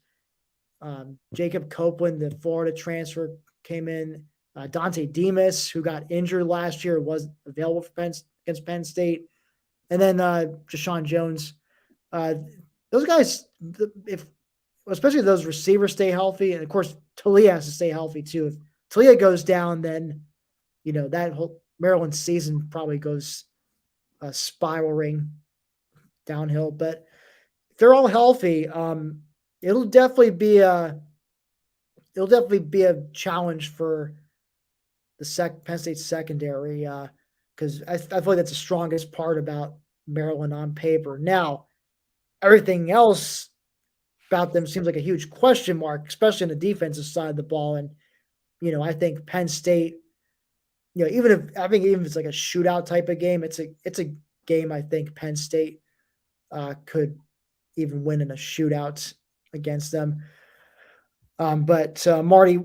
S1: Jacob Copeland, the Florida transfer, came in. Dante Demas, who got injured last year, was available for against Penn State. And then Jashawn Jones. Those guys, especially if those receivers stay healthy, and of course Talia has to stay healthy too. If Talia goes down, then that whole Maryland season probably goes spiraling downhill. But if they're all healthy, it'll definitely be a challenge for the Penn State secondary. Because I feel like that's the strongest part about Maryland on paper. Now, everything else about them seems like a huge question mark, especially on the defensive side of the ball. And I think Penn State, even if it's like a shootout type of game, it's a game I think Penn State could even win in a shootout against them. But Marty,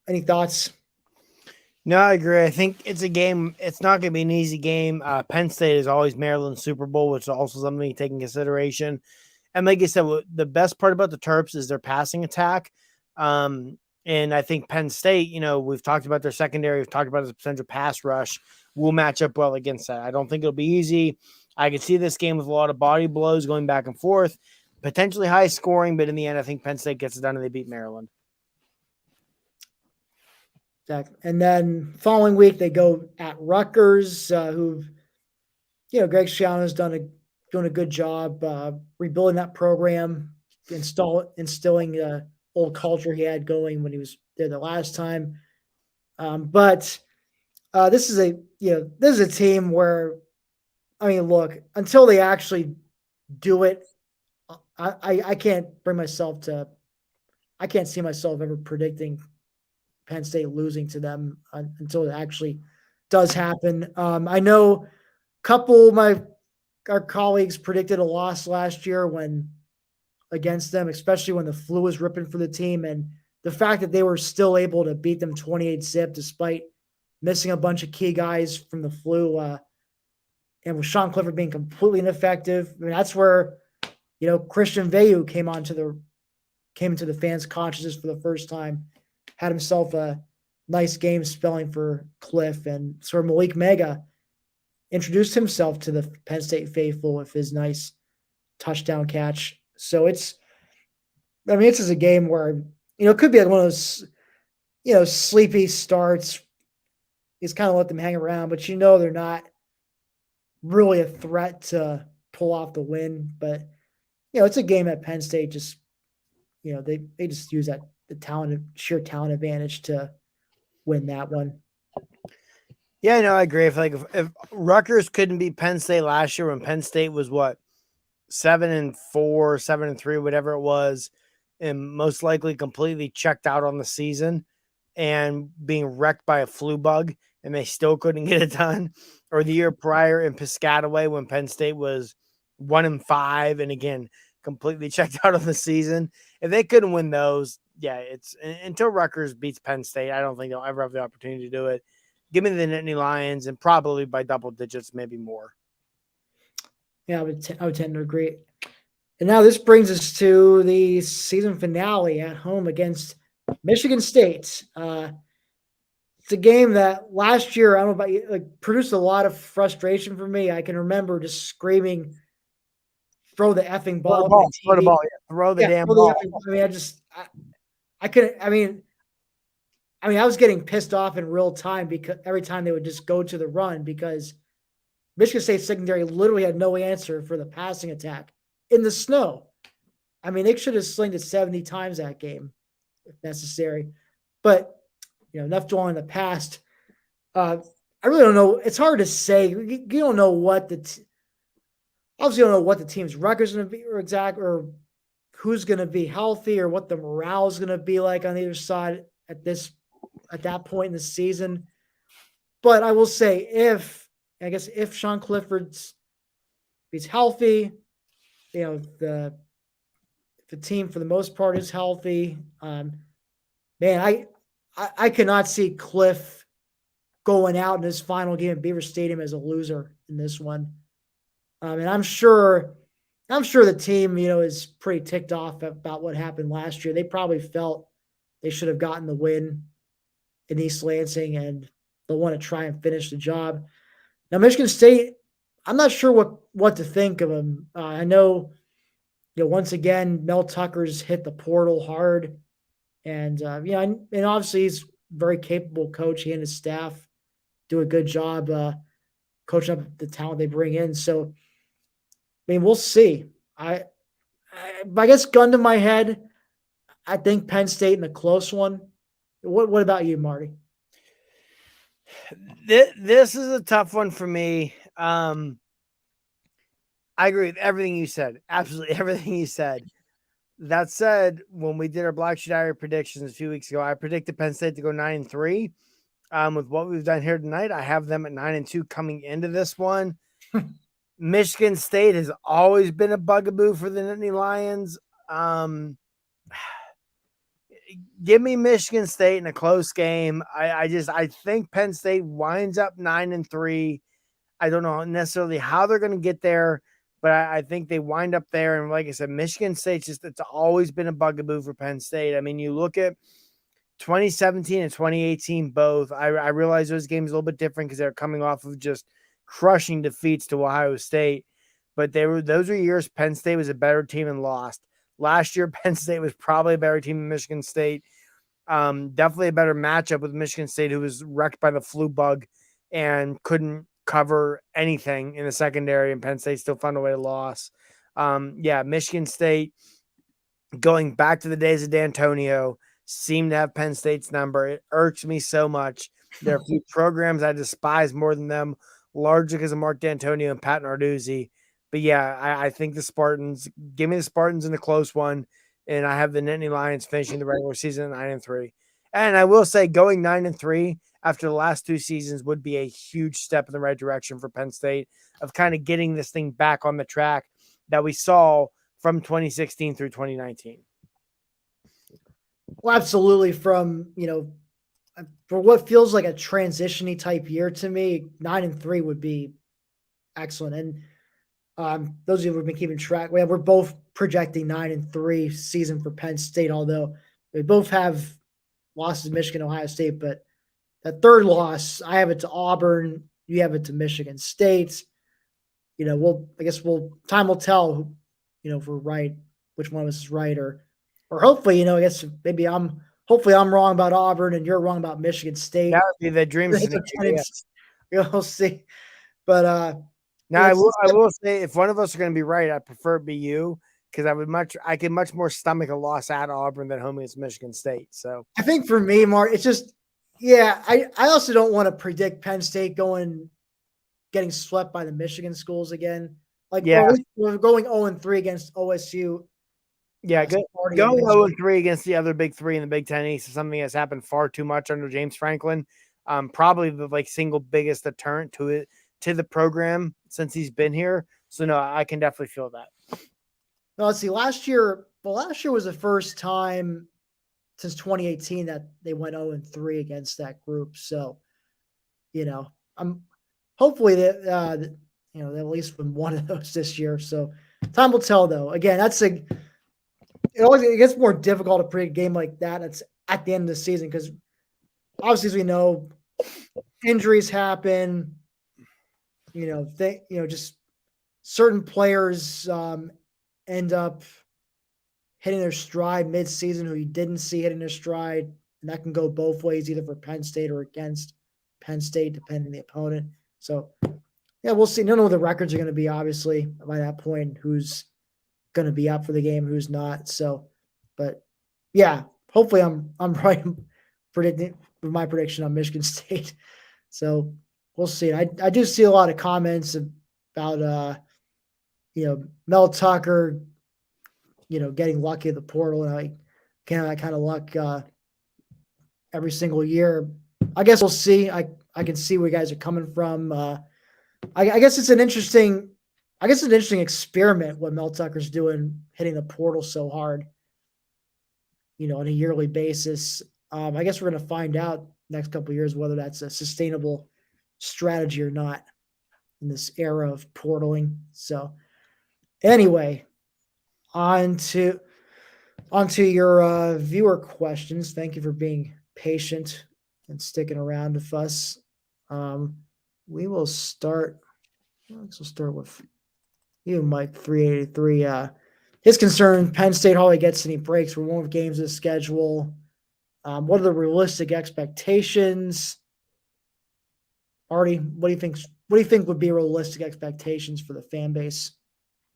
S1: any thoughts?
S2: No, I agree. I think it's a game. It's not going to be an easy game. Penn State is always Maryland's Super Bowl, which is also something to take in consideration. And like I said, the best part about the Terps is their passing attack. And I think Penn State, we've talked about their secondary. We've talked about the potential pass rush. Will match up well against that. I don't think it'll be easy. I could see this game with a lot of body blows going back and forth, potentially high scoring, but in the end, I think Penn State gets it done and they beat Maryland.
S1: Exactly. And then following week they go at Rutgers, who, Greg Schiano's doing a good job rebuilding that program, instilling old culture he had going when he was there the last time. But this is a team where, look, until they actually do it, I can't I can't see myself ever predicting Penn State losing to them until it actually does happen. I know a couple of our colleagues predicted a loss last year against them, especially when the flu was ripping for the team, and the fact that they were still able to beat them 28-zip despite missing a bunch of key guys from the flu, and with Sean Clifford being completely ineffective. That's where Christian Veilleux came into the fans' consciousness for the first time. Had himself a nice game spelling for Cliff, and sort of Malik Mega introduced himself to the Penn State faithful with his nice touchdown catch. So this is a game where, it could be like one of those, sleepy starts. He's kind of let them hang around, but they're not really a threat to pull off the win. But, it's a game at Penn State. Just, they just use sheer talent advantage to win that one.
S2: Yeah, no, I agree. If Rutgers couldn't beat Penn State last year when Penn State was what 7-4, 7-3, whatever it was, and most likely completely checked out on the season and being wrecked by a flu bug, and they still couldn't get it done. Or the year prior in Piscataway when Penn State was 1-5, and again completely checked out on the season. If they couldn't win those, yeah, it's until Rutgers beats Penn State, I don't think they'll ever have the opportunity to do it. Give me the Nittany Lions, and probably by double digits, maybe more.
S1: Yeah, I would tend to agree. And now this brings us to the season finale at home against Michigan State. It's a game that last year, I don't know about you, like produced a lot of frustration for me. I can remember just screaming, "Throw the effing
S2: Throw the
S1: ball!" at my
S2: ball, throw the
S1: TV.
S2: ball, yeah, throw the
S1: Yeah,
S2: damn
S1: throw the
S2: ball.
S1: effing ball. I mean, I couldn't. I mean, I was getting pissed off in real time because every time they would just go to the run because Michigan State secondary literally had no answer for the passing attack in the snow. I mean, they should have slinged it 70 times that game if necessary. But enough dwelling in the past. I really don't know. It's hard to say. You don't know what obviously you don't know what the team's record is going to be or who's going to be healthy or what the morale is going to be like on either side at that point in the season. But I will say if Sean Clifford's he's healthy, the team for the most part is healthy. Man, I cannot see Cliff going out in his final game at Beaver Stadium as a loser in this one. And I'm sure the team, is pretty ticked off about what happened last year. They probably felt they should have gotten the win in East Lansing, and they'll want to try and finish the job. Now, Michigan State, I'm not sure what to think of them. I know, once again, Mel Tucker's hit the portal hard, and and obviously he's a very capable coach. He and his staff do a good job coaching up the talent they bring in. So, I mean, we'll see. I guess gun to my head, I think Penn State in a close one. What about you, Marty?
S2: This is a tough one for me. I agree with everything you said. Absolutely everything you said. That said, when we did our Black Sheet Diary predictions a few weeks ago, I predicted Penn State to go 9-3. With what we've done here tonight, I have them at 9-2 coming into this one. Michigan State has always been a bugaboo for the Nittany Lions. Give me Michigan State in a close game. I think Penn State winds up 9-3. I don't know necessarily how they're going to get there, but I think they wind up there. And like I said, Michigan State it's always been a bugaboo for Penn State. I mean, you look at 2017 and 2018 both. I realize those games a little bit different because they're coming off of just crushing defeats to Ohio State, but those were years Penn State was a better team and lost. Last year, Penn State was probably a better team than Michigan State. Definitely a better matchup with Michigan State, who was wrecked by the flu bug and couldn't cover anything in the secondary, and Penn State still found a way to lose. Michigan State, going back to the days of D'Antonio, seemed to have Penn State's number. It irks me so much. There are a few programs I despise more than them, largely because of Mark D'Antonio and Pat Narduzzi. But yeah, I think the Spartans, give me the Spartans in the close one, and I have the Nittany Lions finishing the regular season at 9-3. And I will say going 9-3 after the last two seasons would be a huge step in the right direction for Penn State of kind of getting this thing back on the track that we saw from 2016 through 2019.
S1: Well, absolutely. For what feels like a transition-y type year to me, 9-3 would be excellent. And those of you who've been keeping track, we're both projecting 9-3 season for Penn State, although we both have losses to Michigan, Ohio State, but that third loss, I have it to Auburn, you have it to Michigan State. Time will tell, if we're right, which one of us is right, or hopefully, I guess maybe hopefully I'm wrong about Auburn and you're wrong about Michigan State.
S2: That would be the dream scenario. Yes.
S1: We'll see. But
S2: now I will say, if one of us are going to be right, I prefer it be you, because I can much more stomach a loss at Auburn than home against Michigan State. So
S1: I think for me, Mark, it's just Yeah, I also don't want to predict Penn State getting swept by the Michigan schools again. Like, or
S2: Yeah,
S1: at least we're going 0-3 against OSU.
S2: yeah,
S1: Starting at
S2: going
S1: Michigan.
S2: 0-3 against the other big three in the Big Ten East is something that's happened far too much under James Franklin. Probably the single biggest deterrent to the program since he's been here. So no, I can definitely feel that.
S1: No, let's see. Last year was the first time since 2018 that they went 0-3 against that group. So, I'm hopefully that they at least win one of those this year. So time will tell, though. Again, it gets more difficult to predict a game like that. It's at the end of the season because obviously, as we know, injuries happen. Just certain players end up hitting their stride mid-season who you didn't see hitting their stride, and that can go both ways, either for Penn State or against Penn State, depending on the opponent. So, yeah, we'll see. Don't know what the records are going to be, obviously, by that point, who's going to be up for the game, who's not. So, but yeah, hopefully I'm right predicting with my prediction on Michigan State. So we'll see. I do see a lot of comments about Mel Tucker, getting lucky at the portal, and I can't have that kind of luck every single year. I guess we'll see. I can see where you guys are coming from. I guess it's an interesting. I guess it's an interesting experiment what Mel Tucker's doing, hitting the portal so hard, on a yearly basis. I guess we're going to find out next couple of years whether that's a sustainable strategy or not in this era of portaling. So, anyway, on to your viewer questions. Thank you for being patient and sticking around with us. We will start. We'll start with you, Mike 383. His concern: Penn State hardly gets any breaks. We won't have games of the schedule. What are the realistic expectations? Artie, what do you think? What do you think would be realistic expectations for the fan base?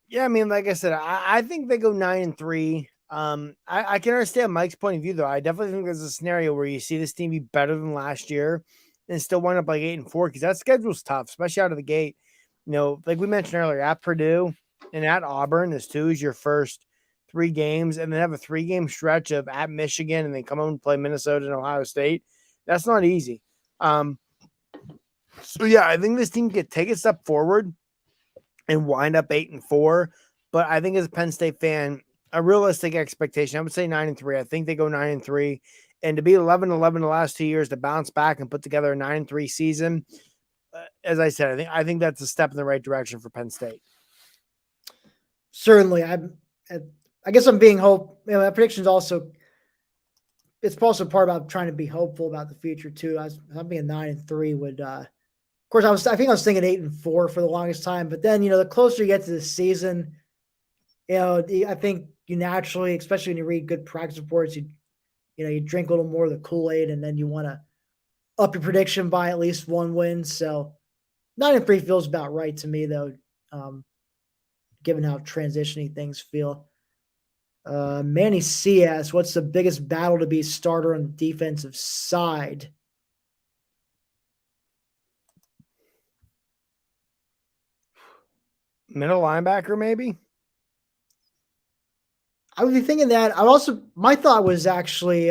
S2: Yeah, I mean, like I said, I think they go 9-3. I can understand Mike's point of view, though. I definitely think there's a scenario where you see this team be better than last year and still wind up like 8-4 because that schedule's tough, especially out of the gate. Like we mentioned earlier, at Purdue and at Auburn, this too is your first 3 games, and then have a 3-game stretch of at Michigan and then come home and play Minnesota and Ohio State. That's not easy. So yeah, I think this team could take a step forward and wind up 8-4. But I think as a Penn State fan, a realistic expectation, I would say 9-3. I think they go 9-3. And to be 11-11 the last 2 years, to bounce back and put together a 9-3 season, as I said, I think that's a step in the right direction for Penn State.
S1: Certainly, I guess I'm being hope. That prediction is also. It's also part about trying to be hopeful about the future too. I'm being 9-3 would. Of course, I think I was thinking 8-4 for the longest time, but then the closer you get to the season, I think you naturally, especially when you read good practice reports, you drink a little more of the Kool-Aid, and then you want to up your prediction by at least one win. So 9-3 feels about right to me, though, given how transitioning things feel. Manny C asks, what's the biggest battle to be starter on the defensive side?
S2: Middle linebacker, maybe?
S1: I would be thinking that. My thought was actually,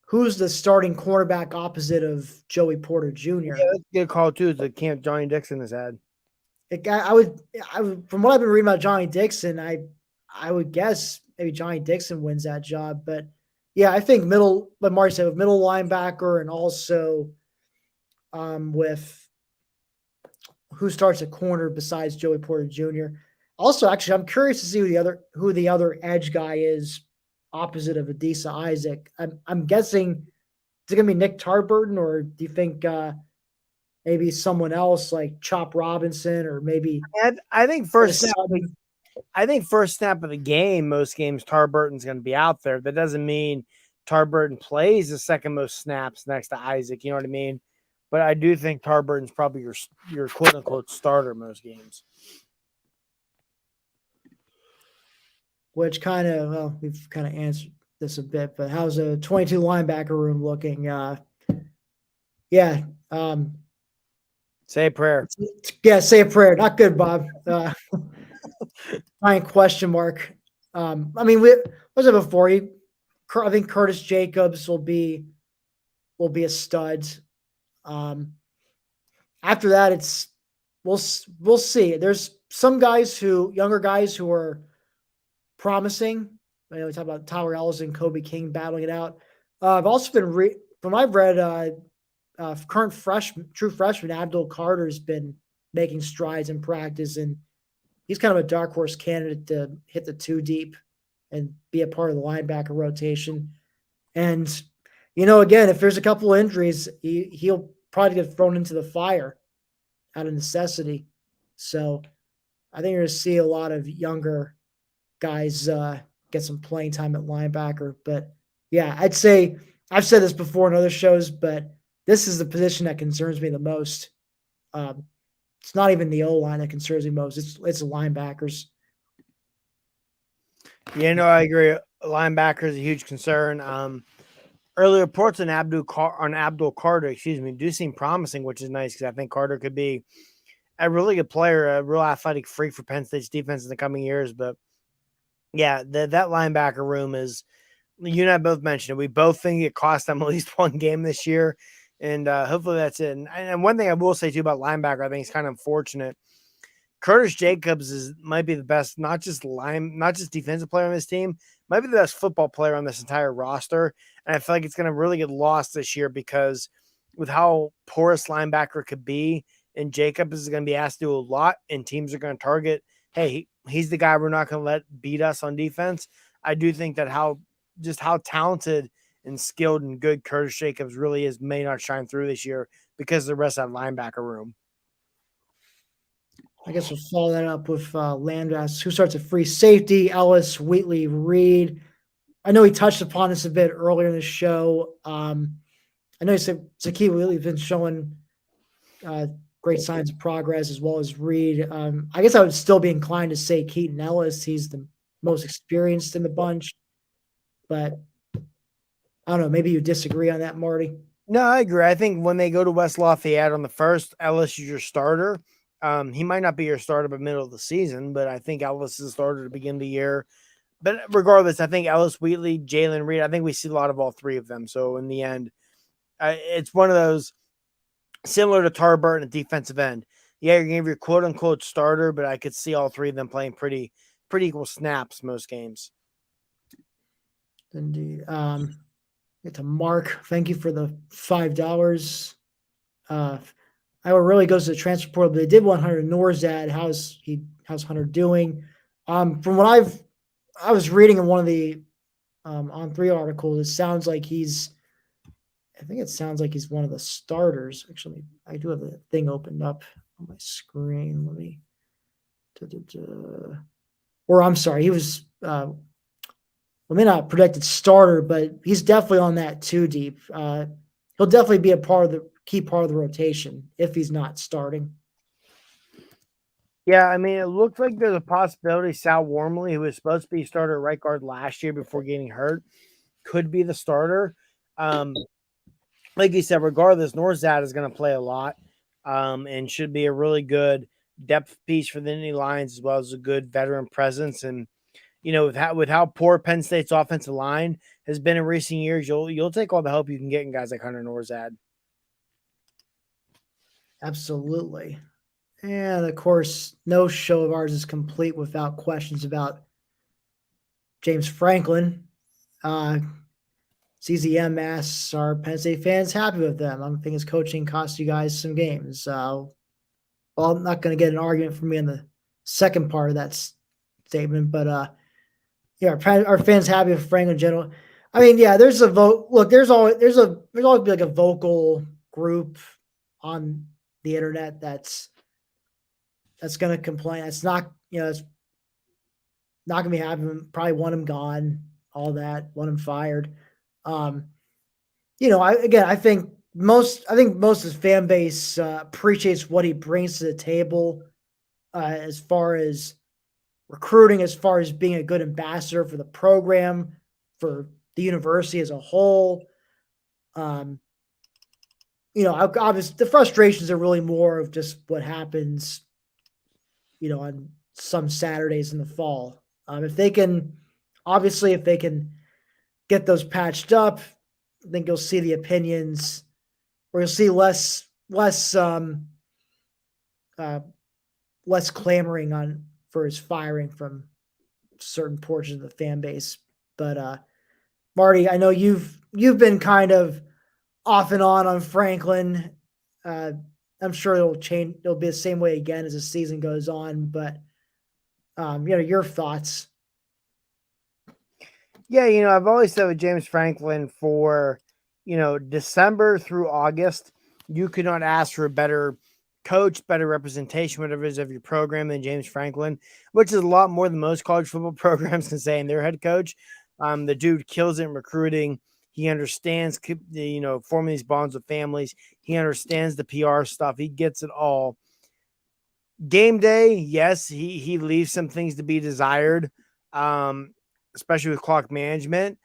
S1: who's the starting cornerback opposite of Joey Porter Jr.?
S2: Yeah, that's a good call too. The camp Johnny Dixon has had.
S1: I would, from what I've been reading about Johnny Dixon, I would guess maybe Johnny Dixon wins that job. But yeah, I think like Marty said, with middle linebacker, and also with who starts at corner besides Joey Porter Jr. Also, actually, I'm curious to see who the other edge guy is opposite of Adisa Isaac. I'm guessing is it going to be Nick Tarburton, or do you think maybe someone else like Chop Robinson, or maybe
S2: I think first snap. I think first snap of the game, most games Tarburton's going to be out there. That doesn't mean Tarburton plays the second most snaps next to Isaac. You know what I mean? But I do think Tarburton's probably your quote unquote starter most games.
S1: Which we've kind of answered this a bit, but how's a 22 linebacker room looking? Yeah.
S2: Say a prayer.
S1: Yeah, say a prayer. Not good, Bob. Giant question mark. I mean, we was it before you? I think Curtis Jacobs will be a stud. Um, After that, it's we'll see. There's some younger guys who are promising. I know we talk about Tyler Ellis and Kobe King battling it out. I've also been from I've read current true freshman Abdul Carter's been making strides in practice, and he's kind of a dark horse candidate to hit the two deep and be a part of the linebacker rotation. And again, if there's a couple injuries, he'll probably get thrown into the fire out of necessity. So I think you're going to see a lot of younger guys get some playing time at linebacker. But yeah, I'd say I've said this before in other shows, but this is the position that concerns me the most. It's not even the O line that concerns me most. It's the linebackers.
S2: Yeah, no, I agree. Linebacker is a huge concern. Early reports on Abdul Carter, do seem promising, which is nice because I think Carter could be a really good player, a real athletic freak for Penn State's defense in the coming years. But yeah, that linebacker room is. You and I both mentioned it. We both think it cost them at least one game this year, and hopefully that's it. And one thing I will say too about linebacker, I think it's kind of unfortunate. Curtis Jacobs might be the best, not just defensive player on this team, might be the best football player on this entire roster. And I feel like it's going to really get lost this year because with how porous linebacker could be, and Jacobs is going to be asked to do a lot, and teams are going to target, hey, he's the guy we're not going to let beat us on defense. I do think that how talented and skilled and good Curtis Jacobs really is may not shine through this year because of the rest of that linebacker room.
S1: I guess we'll follow that up with Landis, who starts at free safety, Ellis, Wheatley, Reed. I know he touched upon this a bit earlier in the show. I know he said Zakee Wheatley's been showing great signs of progress as well as Reed. I guess I would still be inclined to say Keaton Ellis. He's the most experienced in the bunch, but I don't know. Maybe you disagree on that, Marty.
S2: No, I agree. I think when they go to West Lafayette on the first, Ellis is your starter. He might not be your starter by middle of the season, but I think Ellis is the starter to begin the year. But regardless, I think Ellis, Wheatley, Jalen Reed, I think we see a lot of all three of them. So in the end, it's one of those similar to Tarbert at defensive end. Yeah, you're going to have your quote unquote starter, but I could see all three of them playing pretty equal snaps most games.
S1: Indeed. Get to Mark. Thank you for the $5. Iowa really goes to the transfer portal, but they did want Hunter Norzad. How's Hunter doing? From what I was reading in one of the on three articles, it sounds like he's one of the starters. Actually, I do have the thing opened up on my screen. Let me. Or I'm sorry, he was. Maybe not predicted starter, but he's definitely on that two deep. He'll definitely be a key part of the rotation if he's not starting.
S2: Yeah, I mean, it looks like there's a possibility Sal Wormley, who was supposed to be starter at right guard last year before getting hurt, could be the starter. Like you said, regardless, Norzad is going to play a lot and should be a really good depth piece for the Nittany Lions as well as a good veteran presence. And with how poor Penn State's offensive line has been in recent years, you'll take all the help you can get in guys like Hunter Norzad.
S1: Absolutely. And of course, no show of ours is complete without questions about James Franklin. CZM asks, are Penn State fans happy with them? I think his coaching cost you guys some games. Well, I'm not going to get an argument from me in the second part of that statement, but yeah, our fans happy with Franklin in general. I mean, yeah, there's a vote. Look, there's always be like a vocal group on the internet that's going to complain. It's not, it's not going to be happening. Probably want him gone, all that, want him fired. I think most of his fan base appreciates what he brings to the table as far as recruiting, as far as being a good ambassador for the program, for the university as a whole. obviously the frustrations are really more of just what happens, on some Saturdays in the fall. If they can, obviously, if they can get those patched up, I think you'll see the opinions, or you'll see uh, less clamoring for his firing from certain portions of the fan base. But Marty, I know you've been kind of off and on Franklin. Uh, I'm sure it'll change. It'll be the same way again as the season goes on. But your thoughts.
S2: Yeah, I've always said with James Franklin for, December through August, you could not ask for a better coach, better representation, whatever it is of your program than James Franklin, which is a lot more than most college football programs can say in their head coach. The dude kills it in recruiting. He understands, forming these bonds with families. He understands the PR stuff. He gets it all. Game day, yes, he leaves some things to be desired, especially with clock management.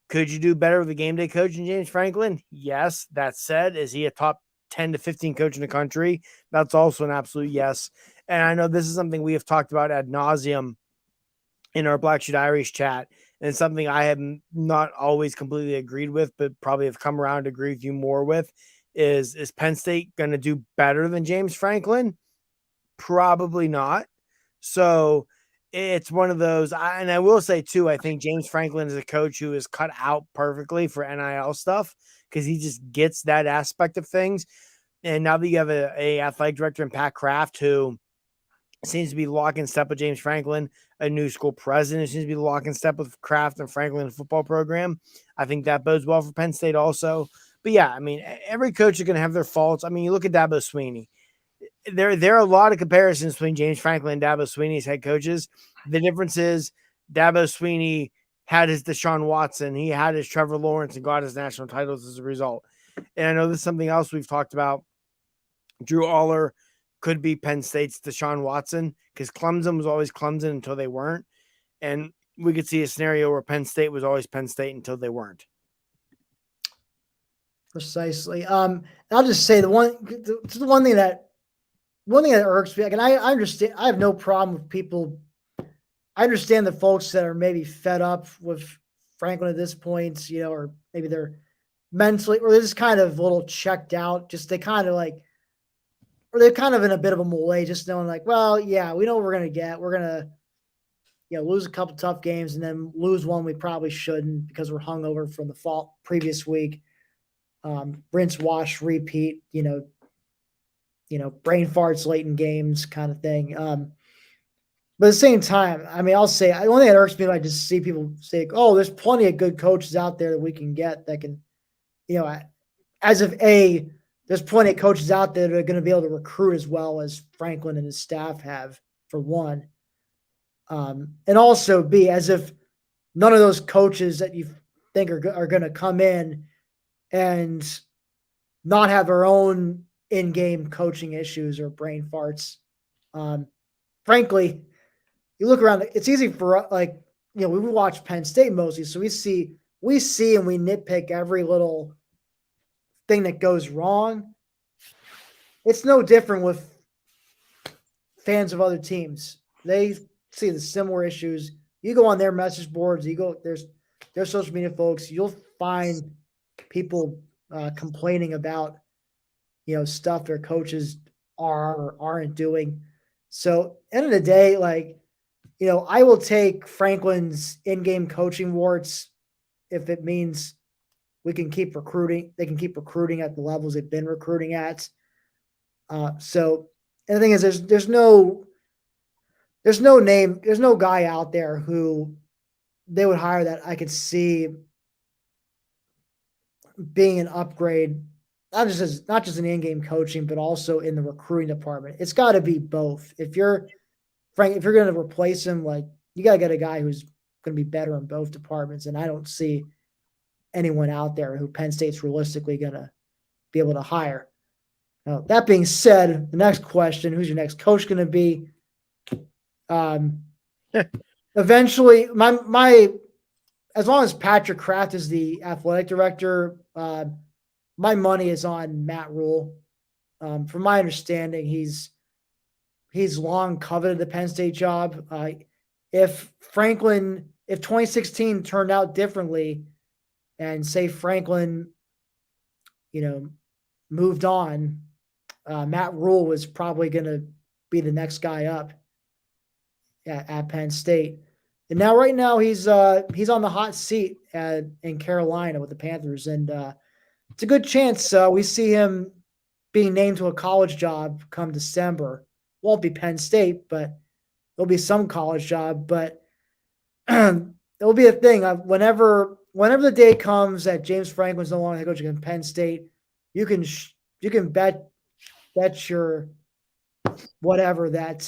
S2: Could you do better with a game day coach than James Franklin? Yes. That said, is he a top 10 to 15 coach in the country? That's also an absolute yes. And I know this is something we have talked about ad nauseum in our Black Sheet Irish chat, and something I have not always completely agreed with, but probably have come around to agree with you more with, is Penn State going to do better than James Franklin? Probably not. So it's one of those. And I will say, too, I think James Franklin is a coach who is cut out perfectly for NIL stuff because he just gets that aspect of things. And now that you have a athletic director in Pat Kraft, who seems to be locking step with James Franklin, a new school president who seems to be locking step with Kraft and Franklin football program, I think that bodes well for Penn State also. But yeah, I mean, every coach is going to have their faults. I mean, you look at Dabo Swinney. There are a lot of comparisons between James Franklin and Dabo Swinney as head coaches. The difference is Dabo Swinney had his Deshaun Watson, he had his Trevor Lawrence, and got his national titles as a result. And I know this is something else we've talked about. Drew Aller could be Penn State's Deshaun Watson because Clemson was always Clemson until they weren't. And we could see a scenario where Penn State was always Penn State until they weren't.
S1: Precisely. I'll just say the one thing that irks me, and I understand, I have no problem with people. I understand the folks that are maybe fed up with Franklin at this point, or maybe they're mentally, or they're just kind of a little checked out. Just they kind of like, or they're kind of in a bit of a malaise, just knowing like, well, yeah, we know what we're going to get. We're going to, lose a couple tough games and then lose one we probably shouldn't because we're hungover from the previous week. Rinse, wash, repeat, brain farts late in games kind of thing. But at the same time, I mean, I'll say, the only thing that irks me, I just see people say, oh, there's plenty of good coaches out there that we can get that can, as if there's plenty of coaches out there that are going to be able to recruit as well as Franklin and his staff have, for one. And also B, as if none of those coaches that you think are going to come in and not have their own in-game coaching issues or brain farts. Frankly, you look around, it's easy for we watch Penn State mostly, so we see and we nitpick every little thing that goes wrong. It's no different with fans of other teams. They see the similar issues. You go on their message boards, their social media folks, you'll find people complaining about stuff their coaches are or aren't doing. So end of the day, I will take Franklin's in-game coaching warts if it means we can keep recruiting. They can keep recruiting at the levels they've been recruiting at. So, and the thing is, there's no guy out there who they would hire that I could see being an upgrade, not just in in-game coaching, but also in the recruiting department. It's got to be both. If you're going to replace him, you got to get a guy who's going to be better in both departments. And I don't see anyone out there who Penn State's realistically going to be able to hire. Now, that being said, the next question, who's your next coach going to be? Eventually, my as long as Patrick Kraft is the athletic director, my money is on Matt Rule. From my understanding, he's long coveted the Penn State job. If 2016 turned out differently, and say Franklin, moved on, Matt Rule was probably going to be the next guy up at Penn State. And now, right now, he's on the hot seat in Carolina with the Panthers, and it's a good chance we see him being named to a college job come December. Won't be Penn State, but there'll be some college job. But it'll be a thing. Whenever the day comes that James Franklin's no longer head coach at Penn State, you can bet your whatever that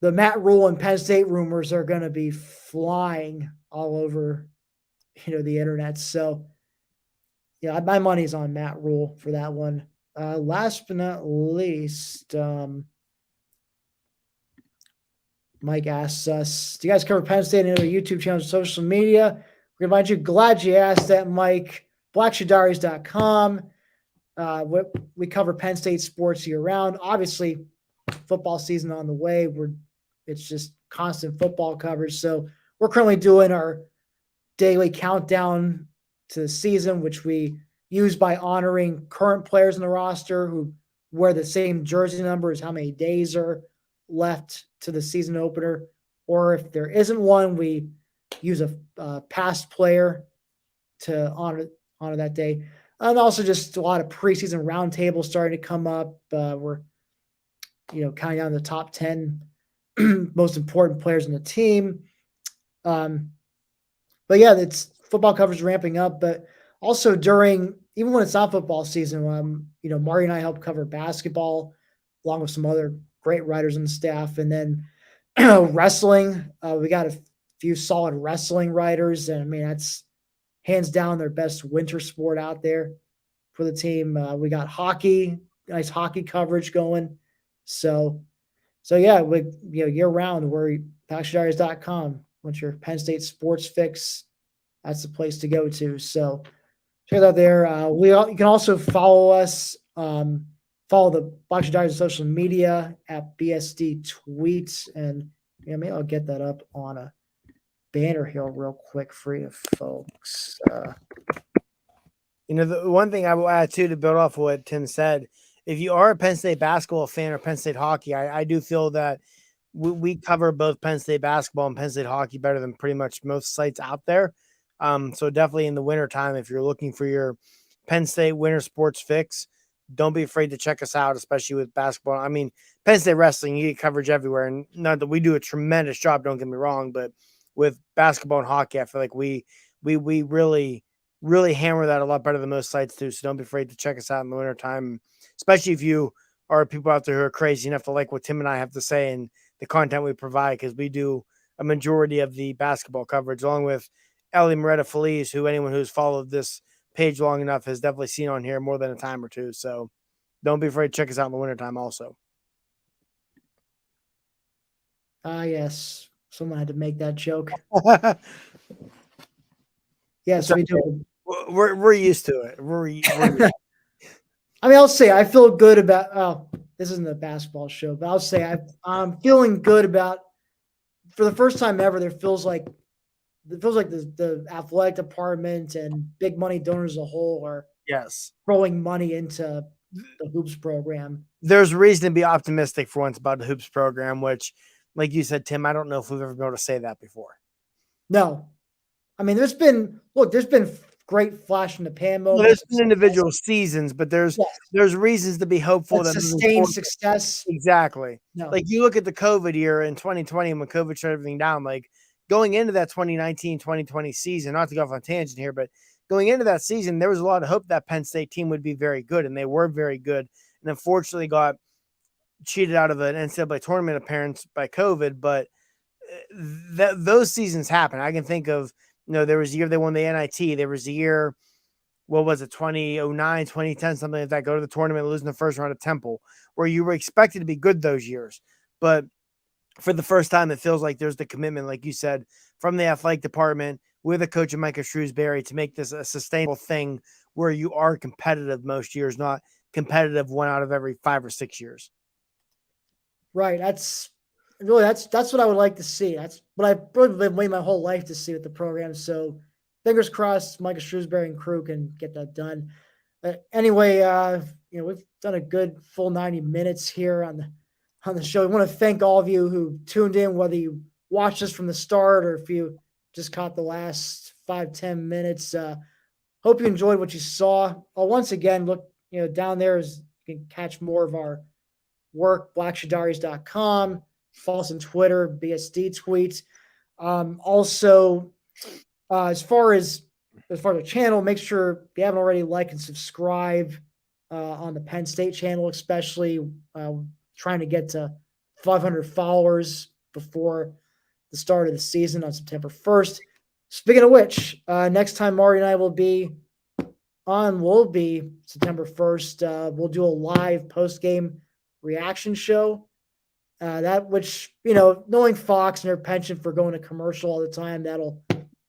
S1: the Matt Rule and Penn State rumors are going to be flying all over, the internet. So, yeah, my money's on Matt Rule for that one. Last but not least, Mike asks us, do you guys cover Penn State and other YouTube channels and social media? We remind you, glad you asked that, Mike. BlackShoeDiaries.com. We cover Penn State sports year round. Obviously, football season on the way. It's just constant football coverage. So we're currently doing our daily countdown to the season, which we use by honoring current players in the roster who wear the same jersey number as how many days are left to the season opener. Or if there isn't one, we use a past player to honor that day. And also just a lot of preseason roundtables starting to come up. We're counting down the top 10 most important players in the team. But yeah, it's football coverage ramping up, but also even when it's not football season, Marty and I help cover basketball along with some other great writers on the staff. And then wrestling, we got a few solid wrestling writers. And I mean, that's hands down their best winter sport out there for the team. We got hockey, nice hockey coverage going. So yeah, year round, we're PackShoeDiaries.com. Once your Penn State sports fix, that's the place to go to. So check it out there. You can also follow us, follow the Black Shoe Diaries social media at BSD Tweets. And maybe I'll get that up on a banner here real quick for you folks.
S2: The one thing I will add too, to build off what Tim said, if you are a Penn State basketball fan or Penn State hockey, I do feel that we cover both Penn State basketball and Penn State hockey better than pretty much most sites out there. So definitely in the wintertime, if you're looking for your Penn State winter sports fix, don't be afraid to check us out, especially with basketball. I mean, Penn State wrestling, you get coverage everywhere. And not that we do a tremendous job, don't get me wrong, but with basketball and hockey, I feel like we really, really hammer that a lot better than most sites do. So don't be afraid to check us out in the wintertime, especially if you are people out there who are crazy enough to like what Tim and I have to say and the content we provide, because we do a majority of the basketball coverage, along with Ellie Moretta Feliz, who anyone who's followed this page long enough has definitely seen on here more than a time or two. So don't be afraid to check us out in the wintertime also.
S1: Yes. Someone had to make that joke. Yes, we do.
S2: We're used to it.
S1: I mean, I'll say I feel good about. This isn't a basketball show, but I'll say I'm feeling good about. For the first time ever, it feels like the athletic department and big money donors as a whole are throwing money into the hoops program.
S2: There's reason to be optimistic for once about the hoops program, which, like you said, Tim, I don't know if we've ever been able to say that before.
S1: No, I mean, there's been great flash in the pan moments.
S2: Well, there's been individual seasons, but there's reasons to be hopeful that
S1: sustained success.
S2: Exactly. No. Like you look at the COVID year in 2020 when COVID shut everything down, like going into that 2019-2020 season, not to go off on a tangent here, but going into that season, there was a lot of hope that Penn State team would be very good, and they were very good, and unfortunately got cheated out of an NCAA tournament appearance by COVID, but those seasons happen. I can think of, there was a year they won the NIT. There was a year, what was it, 2009, 2010, something like that, go to the tournament, losing the first round of Temple, where you were expected to be good those years. But for the first time, it feels like there's the commitment, like you said, from the athletic department with a coach of Micah Shrewsbury to make this a sustainable thing where you are competitive most years, not competitive 1 out of every 5 or 6 years.
S1: Right. That's what I would like to see. That's what I've really been waiting my whole life to see with the program. So fingers crossed, Micah Shrewsbury and crew can get that done. Anyway, we've done a good full 90 minutes here on the show. I want to thank all of you who tuned in, whether you watched us from the start or if you just caught the last 5-10 minutes. Hope you enjoyed what you saw. Once again, look, down there is you can catch more of our work, blackshadaris.com, follow us on Twitter, BSD tweet. Also, as far as the channel, make sure if you haven't already, like and subscribe on the Penn State channel, especially trying to get to 500 followers before the start of the season on September 1st. Speaking of which, next time Marty and I will be September 1st. We'll do a live post-game reaction show. That which, knowing Fox and their penchant for going to commercial all the time, that'll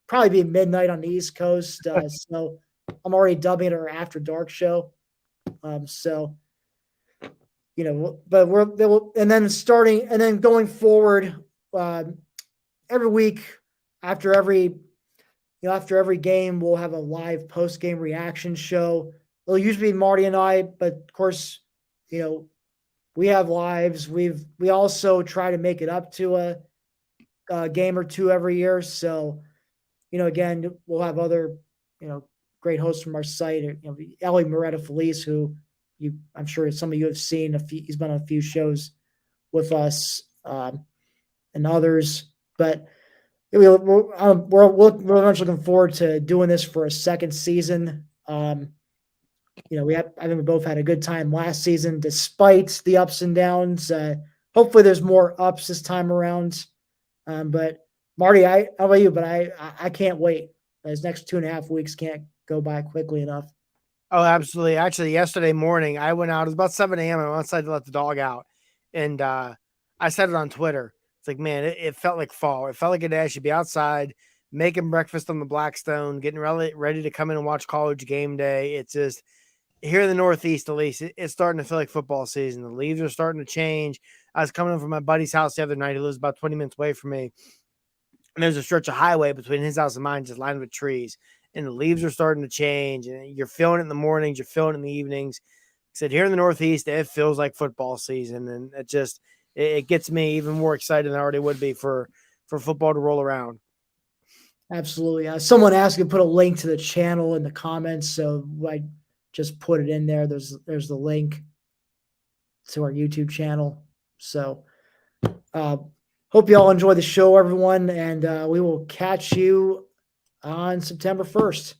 S1: probably be midnight on the East Coast. So I'm already dubbing it our After Dark show. But and then going forward, every week after every game, we'll have a live post-game reaction show. It'll usually be Marty and I, but of course, we have lives. We also try to make it up to a game or two every year. So, again, we'll have other, great hosts from our site. Ellie Moretta Felice, who I'm sure some of you have seen. He's been on a few shows with us and others. But we're very much looking forward to doing this for a second season. I think we both had a good time last season, despite the ups and downs. Hopefully there's more ups this time around. But Marty, how about you? But I can't wait. These next 2.5 weeks can't go by quickly enough.
S2: Oh, absolutely. Actually, yesterday morning, I went out. It was about 7 a.m. I went outside to let the dog out. And I said it on Twitter. It's like, man, it felt like fall. It felt like it should be outside, making breakfast on the Blackstone, getting ready to come in and watch college game day. It's just, here in the Northeast, at least, it's starting to feel like football season. The leaves are starting to change. I was coming in from my buddy's house the other night. He lives about 20 minutes away from me. And there's a stretch of highway between his house and mine, just lined with trees. And the leaves are starting to change. And you're feeling it in the mornings. You're feeling it in the evenings. I said, here in the Northeast, it feels like football season. And it gets me even more excited than I already would be for football to roll around.
S1: Absolutely. Someone asked you to put a link to the channel in the comments. So I just put it in there. There's the link to our YouTube channel. So hope you all enjoy the show, everyone. And we will catch you on September 1st.